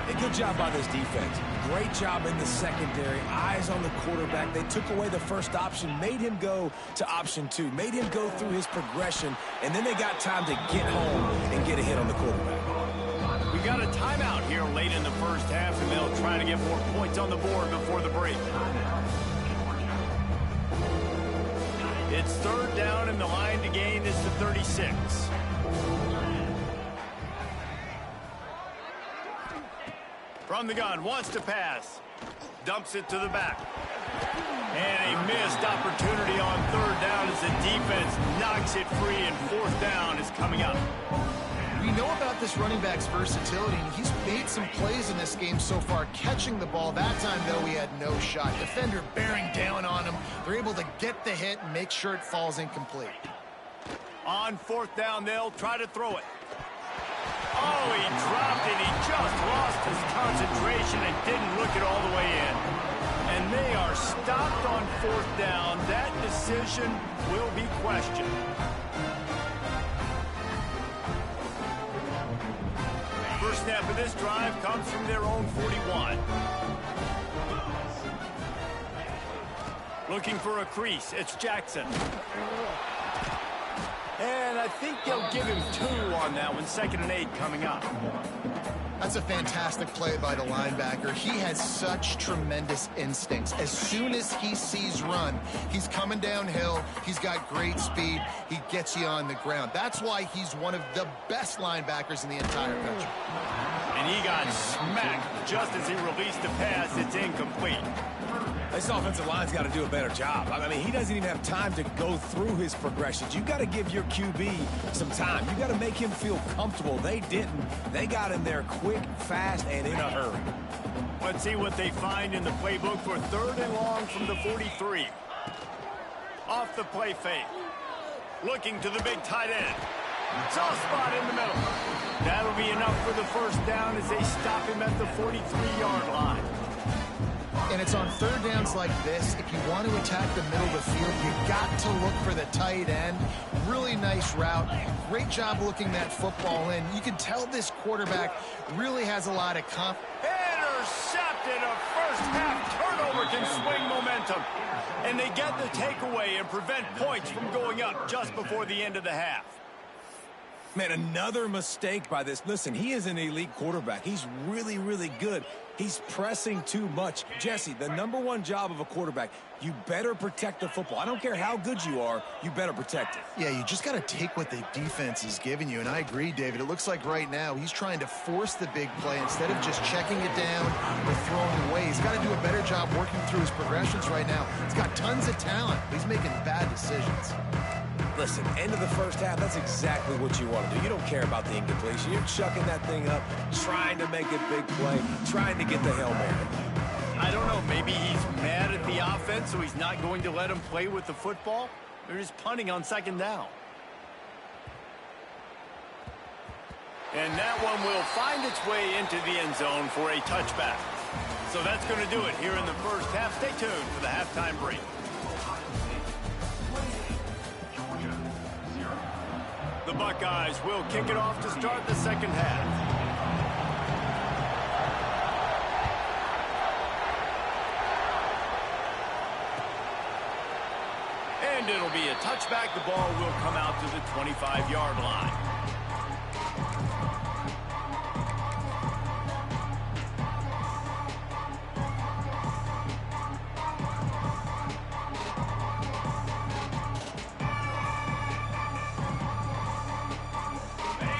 A good job by this defense. Great job in the secondary. Eyes on the quarterback. They took away the first option, made him go to option 2, made him go through his progression, and then they got time to get home and get a hit on the quarterback. We got a timeout here late in the first half, and they'll try to get more points on the board before the break. It's 3rd down, and the line to gain is to 36. From the gun, wants to pass. Dumps it to the back. And a missed opportunity on 3rd down as the defense knocks it free, and 4th down is coming up. We know about this running back's versatility, and he's made some plays in this game so far, catching the ball. That time, though, he had no shot. Defender bearing down on him. They're able to get the hit and make sure it falls incomplete. On 4th down, they'll try to throw it. Oh, he dropped it. He just lost his concentration and didn't look it all the way in. And they are stopped on 4th down. That decision will be questioned. First snap of this drive comes from their own 41. Looking for a crease. It's Jackson. And I think they'll give him 2 on that one. 2nd and 8 coming up. That's a fantastic play by the linebacker. He has such tremendous instincts. As soon as he sees run, he's coming downhill. He's got great speed. He gets you on the ground. That's why he's one of the best linebackers in the entire country. And he got smacked just as he released the pass. It's incomplete. This offensive line's got to do a better job. I mean, he doesn't even have time to go through his progressions. You got to give your QB some time. You got to make him feel comfortable. They didn't. They got in there quick, fast, and in a hurry. Let's see what they find in the playbook for 3rd and long from the 43. Off the play fake. Looking to the big tight end. Soft spot in the middle. That'll be enough for the first down as they stop him at the 43-yard line. And it's on 3rd downs like this. If you want to attack the middle of the field, you got to look for the tight end. Really nice route. Great job looking that football in. You can tell this quarterback really has a lot of confidence. Intercepted. A first-half turnover can swing momentum. And they get the takeaway and prevent points from going up just before the end of the half. Man, another mistake by this. Listen, he is an elite quarterback. He's really, really good. He's pressing too much. Jesse, the #1 job of a quarterback, you better protect the football. I don't care how good you are, you better protect it. Yeah, you just got to take what the defense is giving you. And I agree, David. It looks like right now he's trying to force the big play instead of just checking it down or throwing away. He's got to do a better job working through his progressions right now. He's got tons of talent. He's making bad decisions. Listen, end of the first half, that's exactly what you want to do. You don't care about the incompletion. You're chucking that thing up, trying to make a big play, trying to get the Hail Mary. I don't know, maybe he's mad at the offense, so he's not going to let him play with the football? They're just punting on 2nd down. And that one will find its way into the end zone for a touchback. So that's going to do it here in the first half. Stay tuned for the halftime break. The Buckeyes will kick it off to start the second half. And it'll be a touchback. The ball will come out to the 25-yard line.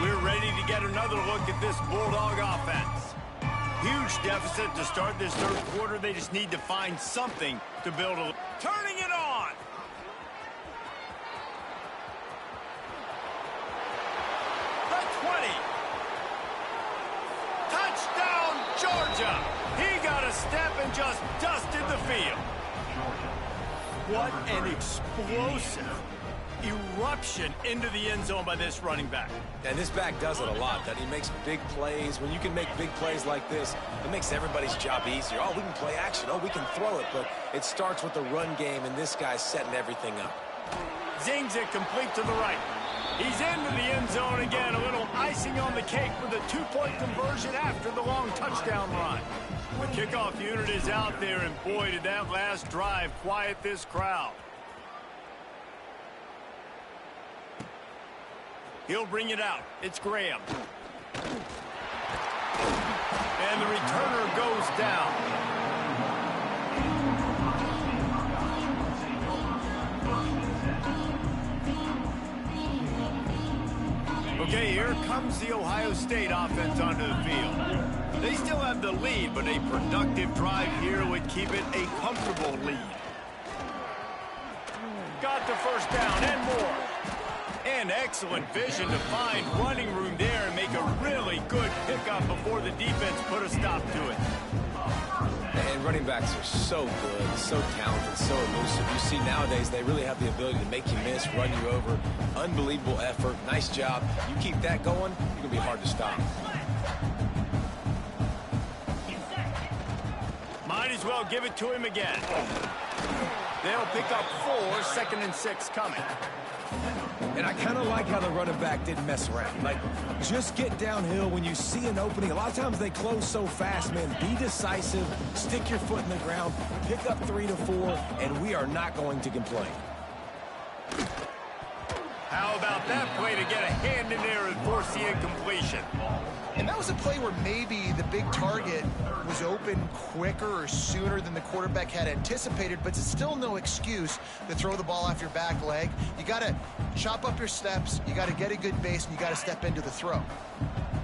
We're ready to get another look at this Bulldog offense. Huge deficit to start this 3rd quarter. They just need to find something to build a... Turning it on! The 20. Touchdown, Georgia! He got a step and just dusted the field. What an explosive eruption into the end zone by this running back. And this back does it a lot, that he makes big plays. When you can make big plays like this, it makes everybody's job easier. Oh, we can play action. Oh, we can throw it. But it starts with the run game, and this guy's setting everything up. Zings it complete to the right. He's into the end zone again. A little icing on the cake with a 2-point conversion after the long touchdown run. The kickoff unit is out there, and boy, did that last drive quiet this crowd. He'll bring it out. It's Graham. And the returner goes down. Okay, here comes the Ohio State offense onto the field. They still have the lead, but a productive drive here would keep it a comfortable lead. Got the first down and more. And excellent vision to find running room there and make a really good pickup before the defense put a stop to it. And running backs are so good, so talented, so elusive. You see nowadays they really have the ability to make you miss, run you over. Unbelievable effort. Nice job. You keep that going, you're going to be hard to stop. Might as well give it to him again. They'll pick up 4, 2nd and 6 coming. And I kind of like how the running back didn't mess around. Like, just get downhill when you see an opening. A lot of times they close so fast, man. Be decisive, stick your foot in the ground, pick up 3 to 4, and we are not going to complain. How about that play to get a hand in there and force the incompletion? And that was a play where maybe the big target was open quicker or sooner than the quarterback had anticipated, but it's still no excuse to throw the ball off your back leg. You got to chop up your steps, you got to get a good base, and you got to step into the throw.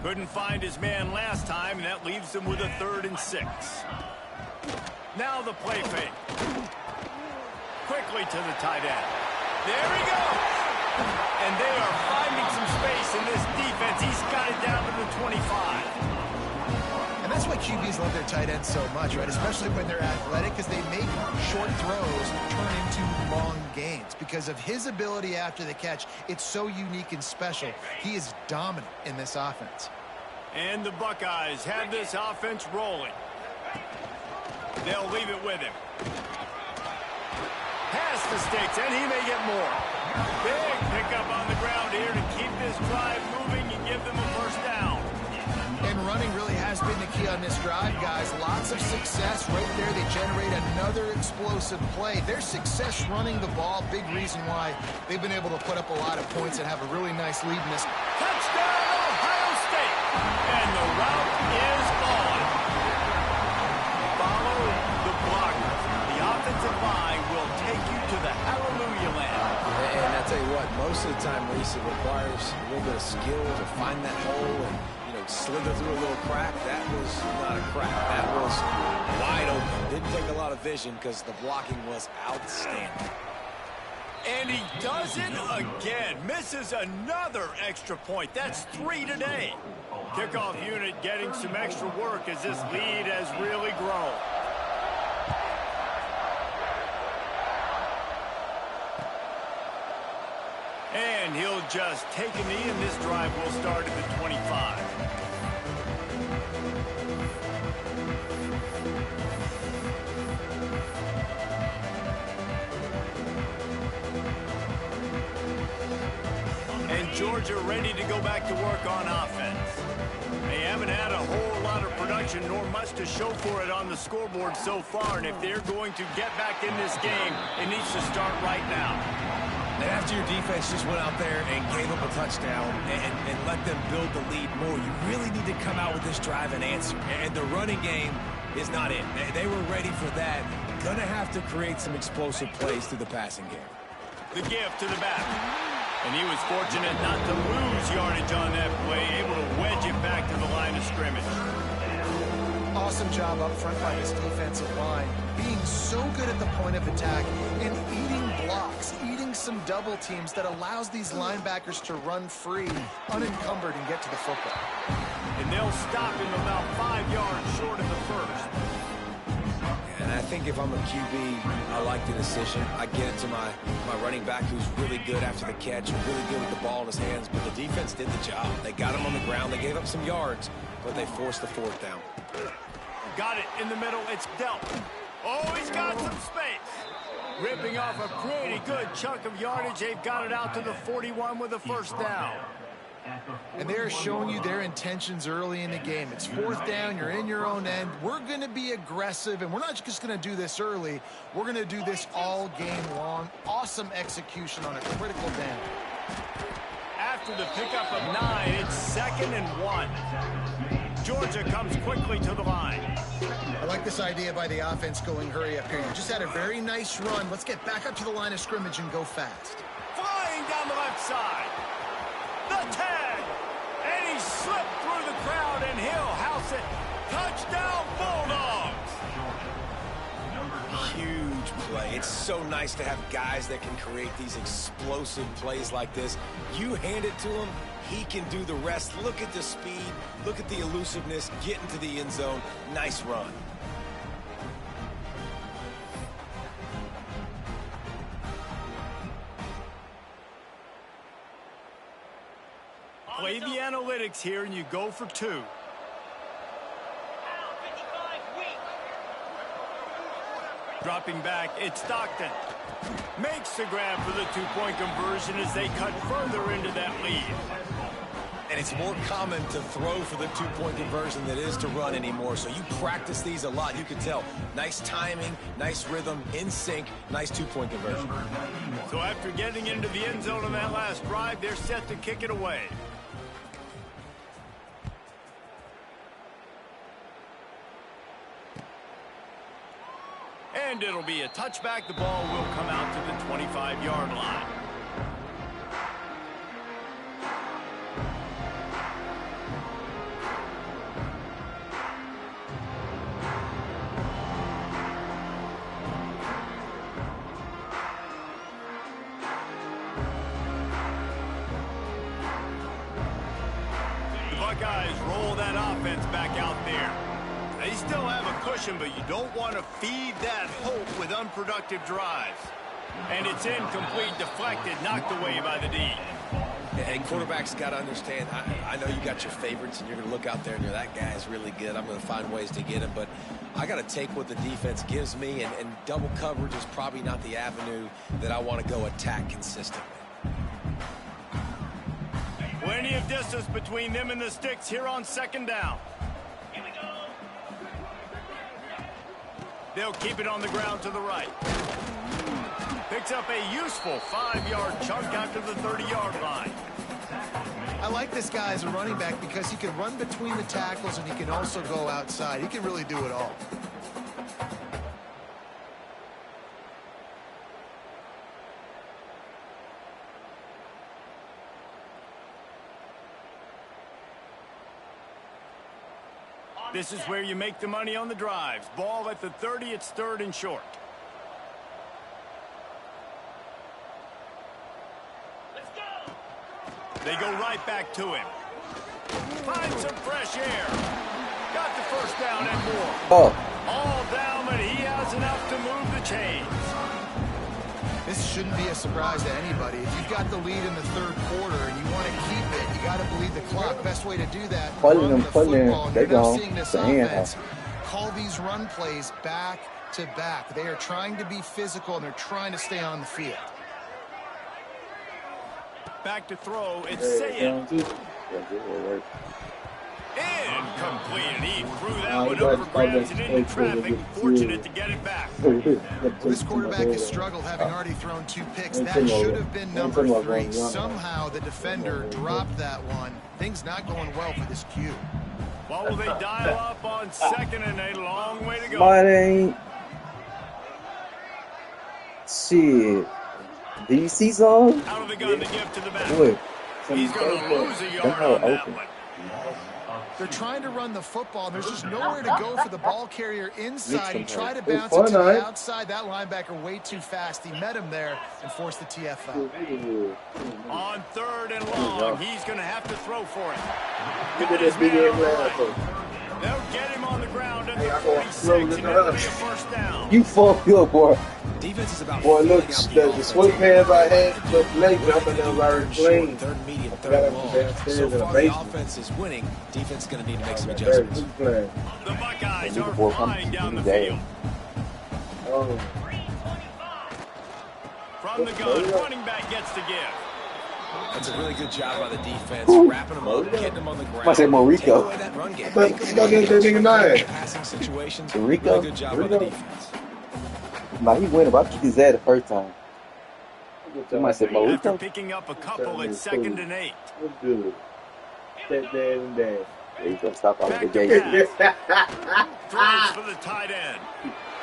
Couldn't find his man last time, and that leaves him with a 3rd and 6. Now the play fake. Quickly to the tight end. There he goes. And they are finding some space in this defense. He's got it down to the 25. And that's why QBs love their tight ends so much, right? Especially when they're athletic, because they make short throws turn into long gains. Because of his ability after the catch, it's so unique and special. He is dominant in this offense. And the Buckeyes have this offense rolling. They'll leave it with him. Pass the sticks, and he may get more. Big pickup on the ground here to keep this drive moving and give them a 1st down. And running really has been the key on this drive, guys. Lots of success right there. They generate another explosive play. Their success running the ball, big reason why they've been able to put up a lot of points and have a really nice lead in this. Touchdown, Ohio State! And the route is on. Follow the blockers. The offensive line will take you to the hallelujah land. And I tell you what, most of the time, Reese, it requires a little bit of skill to find that hole and, slither through a little crack. That was not a crack. That was wide open. Didn't take a lot of vision because the blocking was outstanding. And he does it again. Misses another extra point. That's 3 today. Kickoff unit getting some extra work as this lead has really grown. And he'll just take a knee, and this drive will start at the 25. And Georgia ready to go back to work on offense. They haven't had a whole lot of production nor much to show for it on the scoreboard so far, and if they're going to get back in this game, it needs to start right now. And after your defense just went out there and gave up a touchdown and let them build the lead more, you really need to come out with this drive and answer. And the running game is not it. They were ready for that. Gonna have to create some explosive plays through the passing game. The gift to the back. And he was fortunate not to lose yardage on that play, able to wedge it back to the line of scrimmage. Awesome job up front by this defensive line, being so good at the point of attack and eating blocks, eating some double teams that allows these linebackers to run free, unencumbered, and get to the football. And they'll stop him about 5 yards short of the first. And I think if I'm a QB, I like the decision. I get it to my running back who's really good after the catch, really good with the ball in his hands, but the defense did the job. They got him on the ground. They gave up some yards, but they forced the 4th down. Got it in the middle. It's dealt. Oh, he's got some space. Ripping off a pretty good chunk of yardage. They've got it out to the 41 with a 1st down. And they're showing you their intentions early in the game. It's 4th down. You're in your own end. We're going to be aggressive, and we're not just going to do this early. We're going to do this all game long. Awesome execution on a critical down. After the pickup of 9, it's 2nd and 1. Georgia comes quickly to the line. I like this idea by the offense going hurry up here. You just had a very nice run. Let's get back up to the line of scrimmage and go fast. Flying down the left side. The tag. And he slipped through the crowd, and he'll house it. Touchdown, Bulldogs. Huge play. It's so nice to have guys that can create these explosive plays like this. You hand it to him, he can do the rest. Look at the speed. Look at the elusiveness. Get into the end zone. Nice run. Play the analytics here, and you go for 2. 55 weak. Dropping back, it's Stockton. Makes the grab for the 2-point conversion as they cut further into that lead. And it's more common to throw for the 2-point conversion than it is to run anymore. So you practice these a lot. You can tell. Nice timing, nice rhythm, in sync, nice 2-point conversion. So after getting into the end zone on that last drive, they're set to kick it away. timed, it'll be a touchback. The ball will come out to the 25-yard line. Buckeyes roll that offense back out there. They still have a cushion, but you don't want to feed that hope with unproductive drives. And it's incomplete, deflected, knocked away by the D. And quarterbacks got to understand, I know you got your favorites, and you're going to look out there and you're, that guy is really good. I'm going to find ways to get him, but I got to take what the defense gives me, and double coverage is probably not the avenue that I want to go attack consistently. Plenty of distance between them and the sticks here on second down. Here we go. They'll keep it on the ground to the right. Picks up a useful 5-yard chunk after the 30-yard line. I like this guy as a running back because he can run between the tackles and he can also go outside. He can really do it all. This is where you make the money on the drives. Ball at the 30, it's 3rd and short. Let's go. They go right back to him. Find some fresh air. Got the first down and more. Oh, All down, but he has enough to move the chains. This shouldn't be a surprise to anybody. If you've got the lead in the 3rd quarter and you want to keep it, you got to bleed the clock. Best way to do that, Pulling run them, the pulling football. them. And They you're now gone. seeing this The hand offense call these run plays back to back. They are trying to be physical, and they're trying to stay on the field. Back to throw, it's Sayed. Incomplete, and he threw that one over grabs and into traffic. Fortunate to get it back. This quarterback has struggled, having already thrown 2 picks. That should have been number 3. Somehow the defender dropped that one. Things not going well for this Q. What will they dial up on 2nd and a long way to go? mine ain't. Shit. Do you see some? Out of the gun to give to the back. What? He's going to lose a yard on that open. one. They're trying to run the football, and there's just nowhere to go for the ball carrier inside. He tried to It's bounce fun, it to right? the outside. That linebacker way too fast. He met him there and forced the TFL. On 3rd and long, he's going to have to throw for it. Look Got at his this big man ass on the man. right. They'll get him on the ground at the I 46, go and slow it'll with be a the first down. You fucked up, boy. Defense is about Boy, look, filling out the offense. sweatpants I had, look late, but I'm in there already Short, playing. 3rd, medium, Got 3rd, up long. downstairs So in the far, the basement. offense is winning. Defense is going to need to make some Very adjustments. good play. The Buckeyes They need are the ball flying coming down the today. field. Oh, 325. From the gun, running back gets to give. That's a really good job by the defense, Ooh. wrapping them up, getting them on the ground. I say Morico. Take away that run game. But Make them you gotta get that nigga mad. passing situations. Morico? Really good job by the Morico? defense. nah, he went up. I kicked his ass the first time. You might say After Morico. picking up a couple at 2nd and 8. Good. That damn day. There you go. Stop all Back the to gate. Throws for the tight end.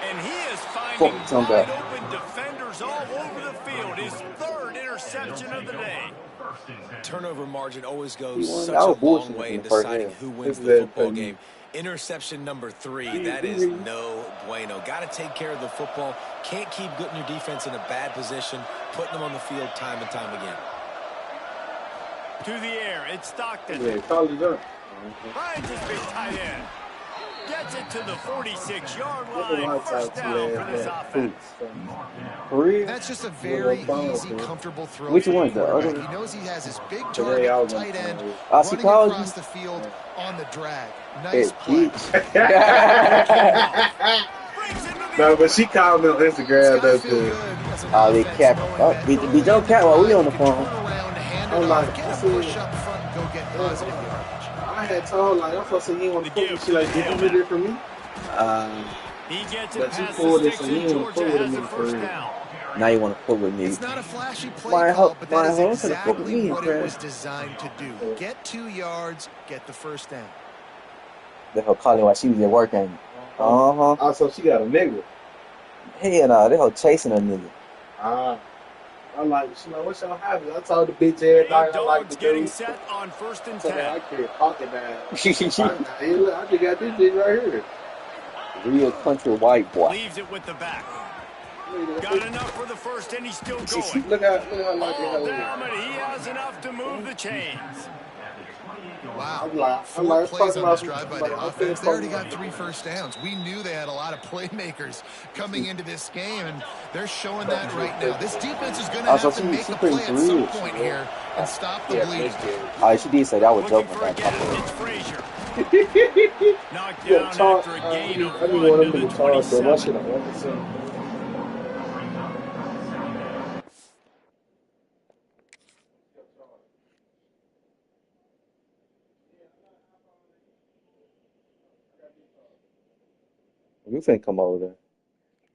And he is finding Fuck, some wide bad. open defenders all over the field. His 3rd interception of the day. Turnover margin always He goes won. such I a was long bullshitting way in in the first deciding half. who wins This the is football that game. Interception number 3, that is no bueno. Got to take care of the football. Can't keep putting your defense in a bad position, putting them on the field time and time again. To the air, it's Stockton. Yeah, call it up. Finds his big tight end. Gets it to the 46-yard What the line. lights First out down today? for this offense. For real? That's just a very easy, man. comfortable throw. Which for the one? The quarterback. other He knows he has his big Today I target, was tight end, I see running college. across the field on the drag. Hey, Nice play. Brings him to the No, but she called me on Instagram. It's gotta That's feel good. good as an Oh, they offense cap. knowing Oh, that did no you matter cap while we what, on the you can phone? turn around, hand I'm it like, off, get a this is- push up front, and go get positive yardage. I had told like I'm supposed to say you want to The put me. gift She like, to did the you get it from me? He gets it But you past pulled the it, sticks, so you and ain't wanna Georgia pull it has in the for first real. down. Now you want to pull with me. It's not a flashy play My call, ho- but my that is home could've put exactly me in, what Fred. it was designed to do. Get 2 yards, get the first down. They her calling while she was at work, ain't it? Also, she got a nigga. Hell nah, they whole chasing a nigga. I'm like, you know, what's gonna happen? I told the bitch everything The I like to Dogs getting do. set on 1st and So that 10. I can't pocket that. Hey, look, I just got this bitch right here. Real country white boy. Leaves it with the back. Look Got enough for the first, and he's still going. look how like they All hold down, it. but he has enough to move the chains. Wow. I'm 4 like plays fucking on this off. drive by Like, the I'm offense. finna They already fucking got 3 first downs. We knew they had a lot of playmakers coming into this game, and they're showing that right now. This defense is going to Also, have to make she a pretty play for at some real. point here and stop the yeah, bleeding. Oh, she did say that was Looking joking. for a About top gap. of It's Frazier. Knocked yeah, down charge. after a I gain of need 1 one to of them the to charge, bro. My 27. shit on 1%. You finna come over there.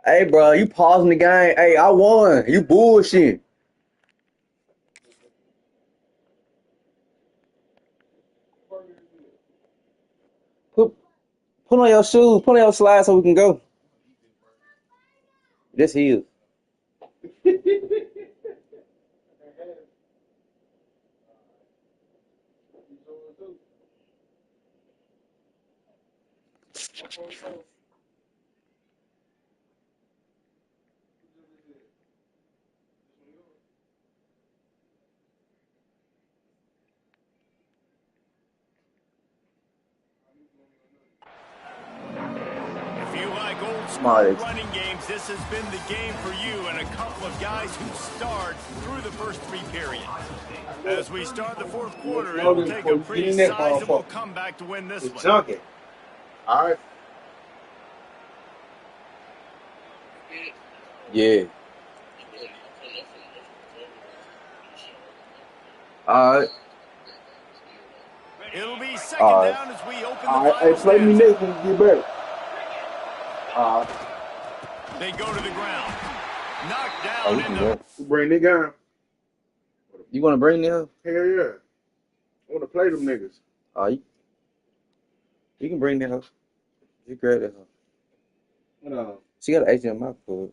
Hey, bro, you pausing the game. Hey, I won. You bullshit. Put put on your shoes. Put on your slides so we can go. This is. If you like old school Smart. running games, this has been the game for you and a couple of guys who starred through the first 3 periods. As we start the 4th quarter, it'll take a pretty sizable comeback to win this It's one. junking. All right. Yeah. All right. It'll be 2nd All right. down as we open the All right. final Hey, play me stanza. next when you get better. They go to the ground. Knocked Oh, down we in can the... go. Bring that guy. You want to bring them? Hell yeah. I want to play them niggas. Oh, you can bring that up. You grab that. What She got an HDMI cord.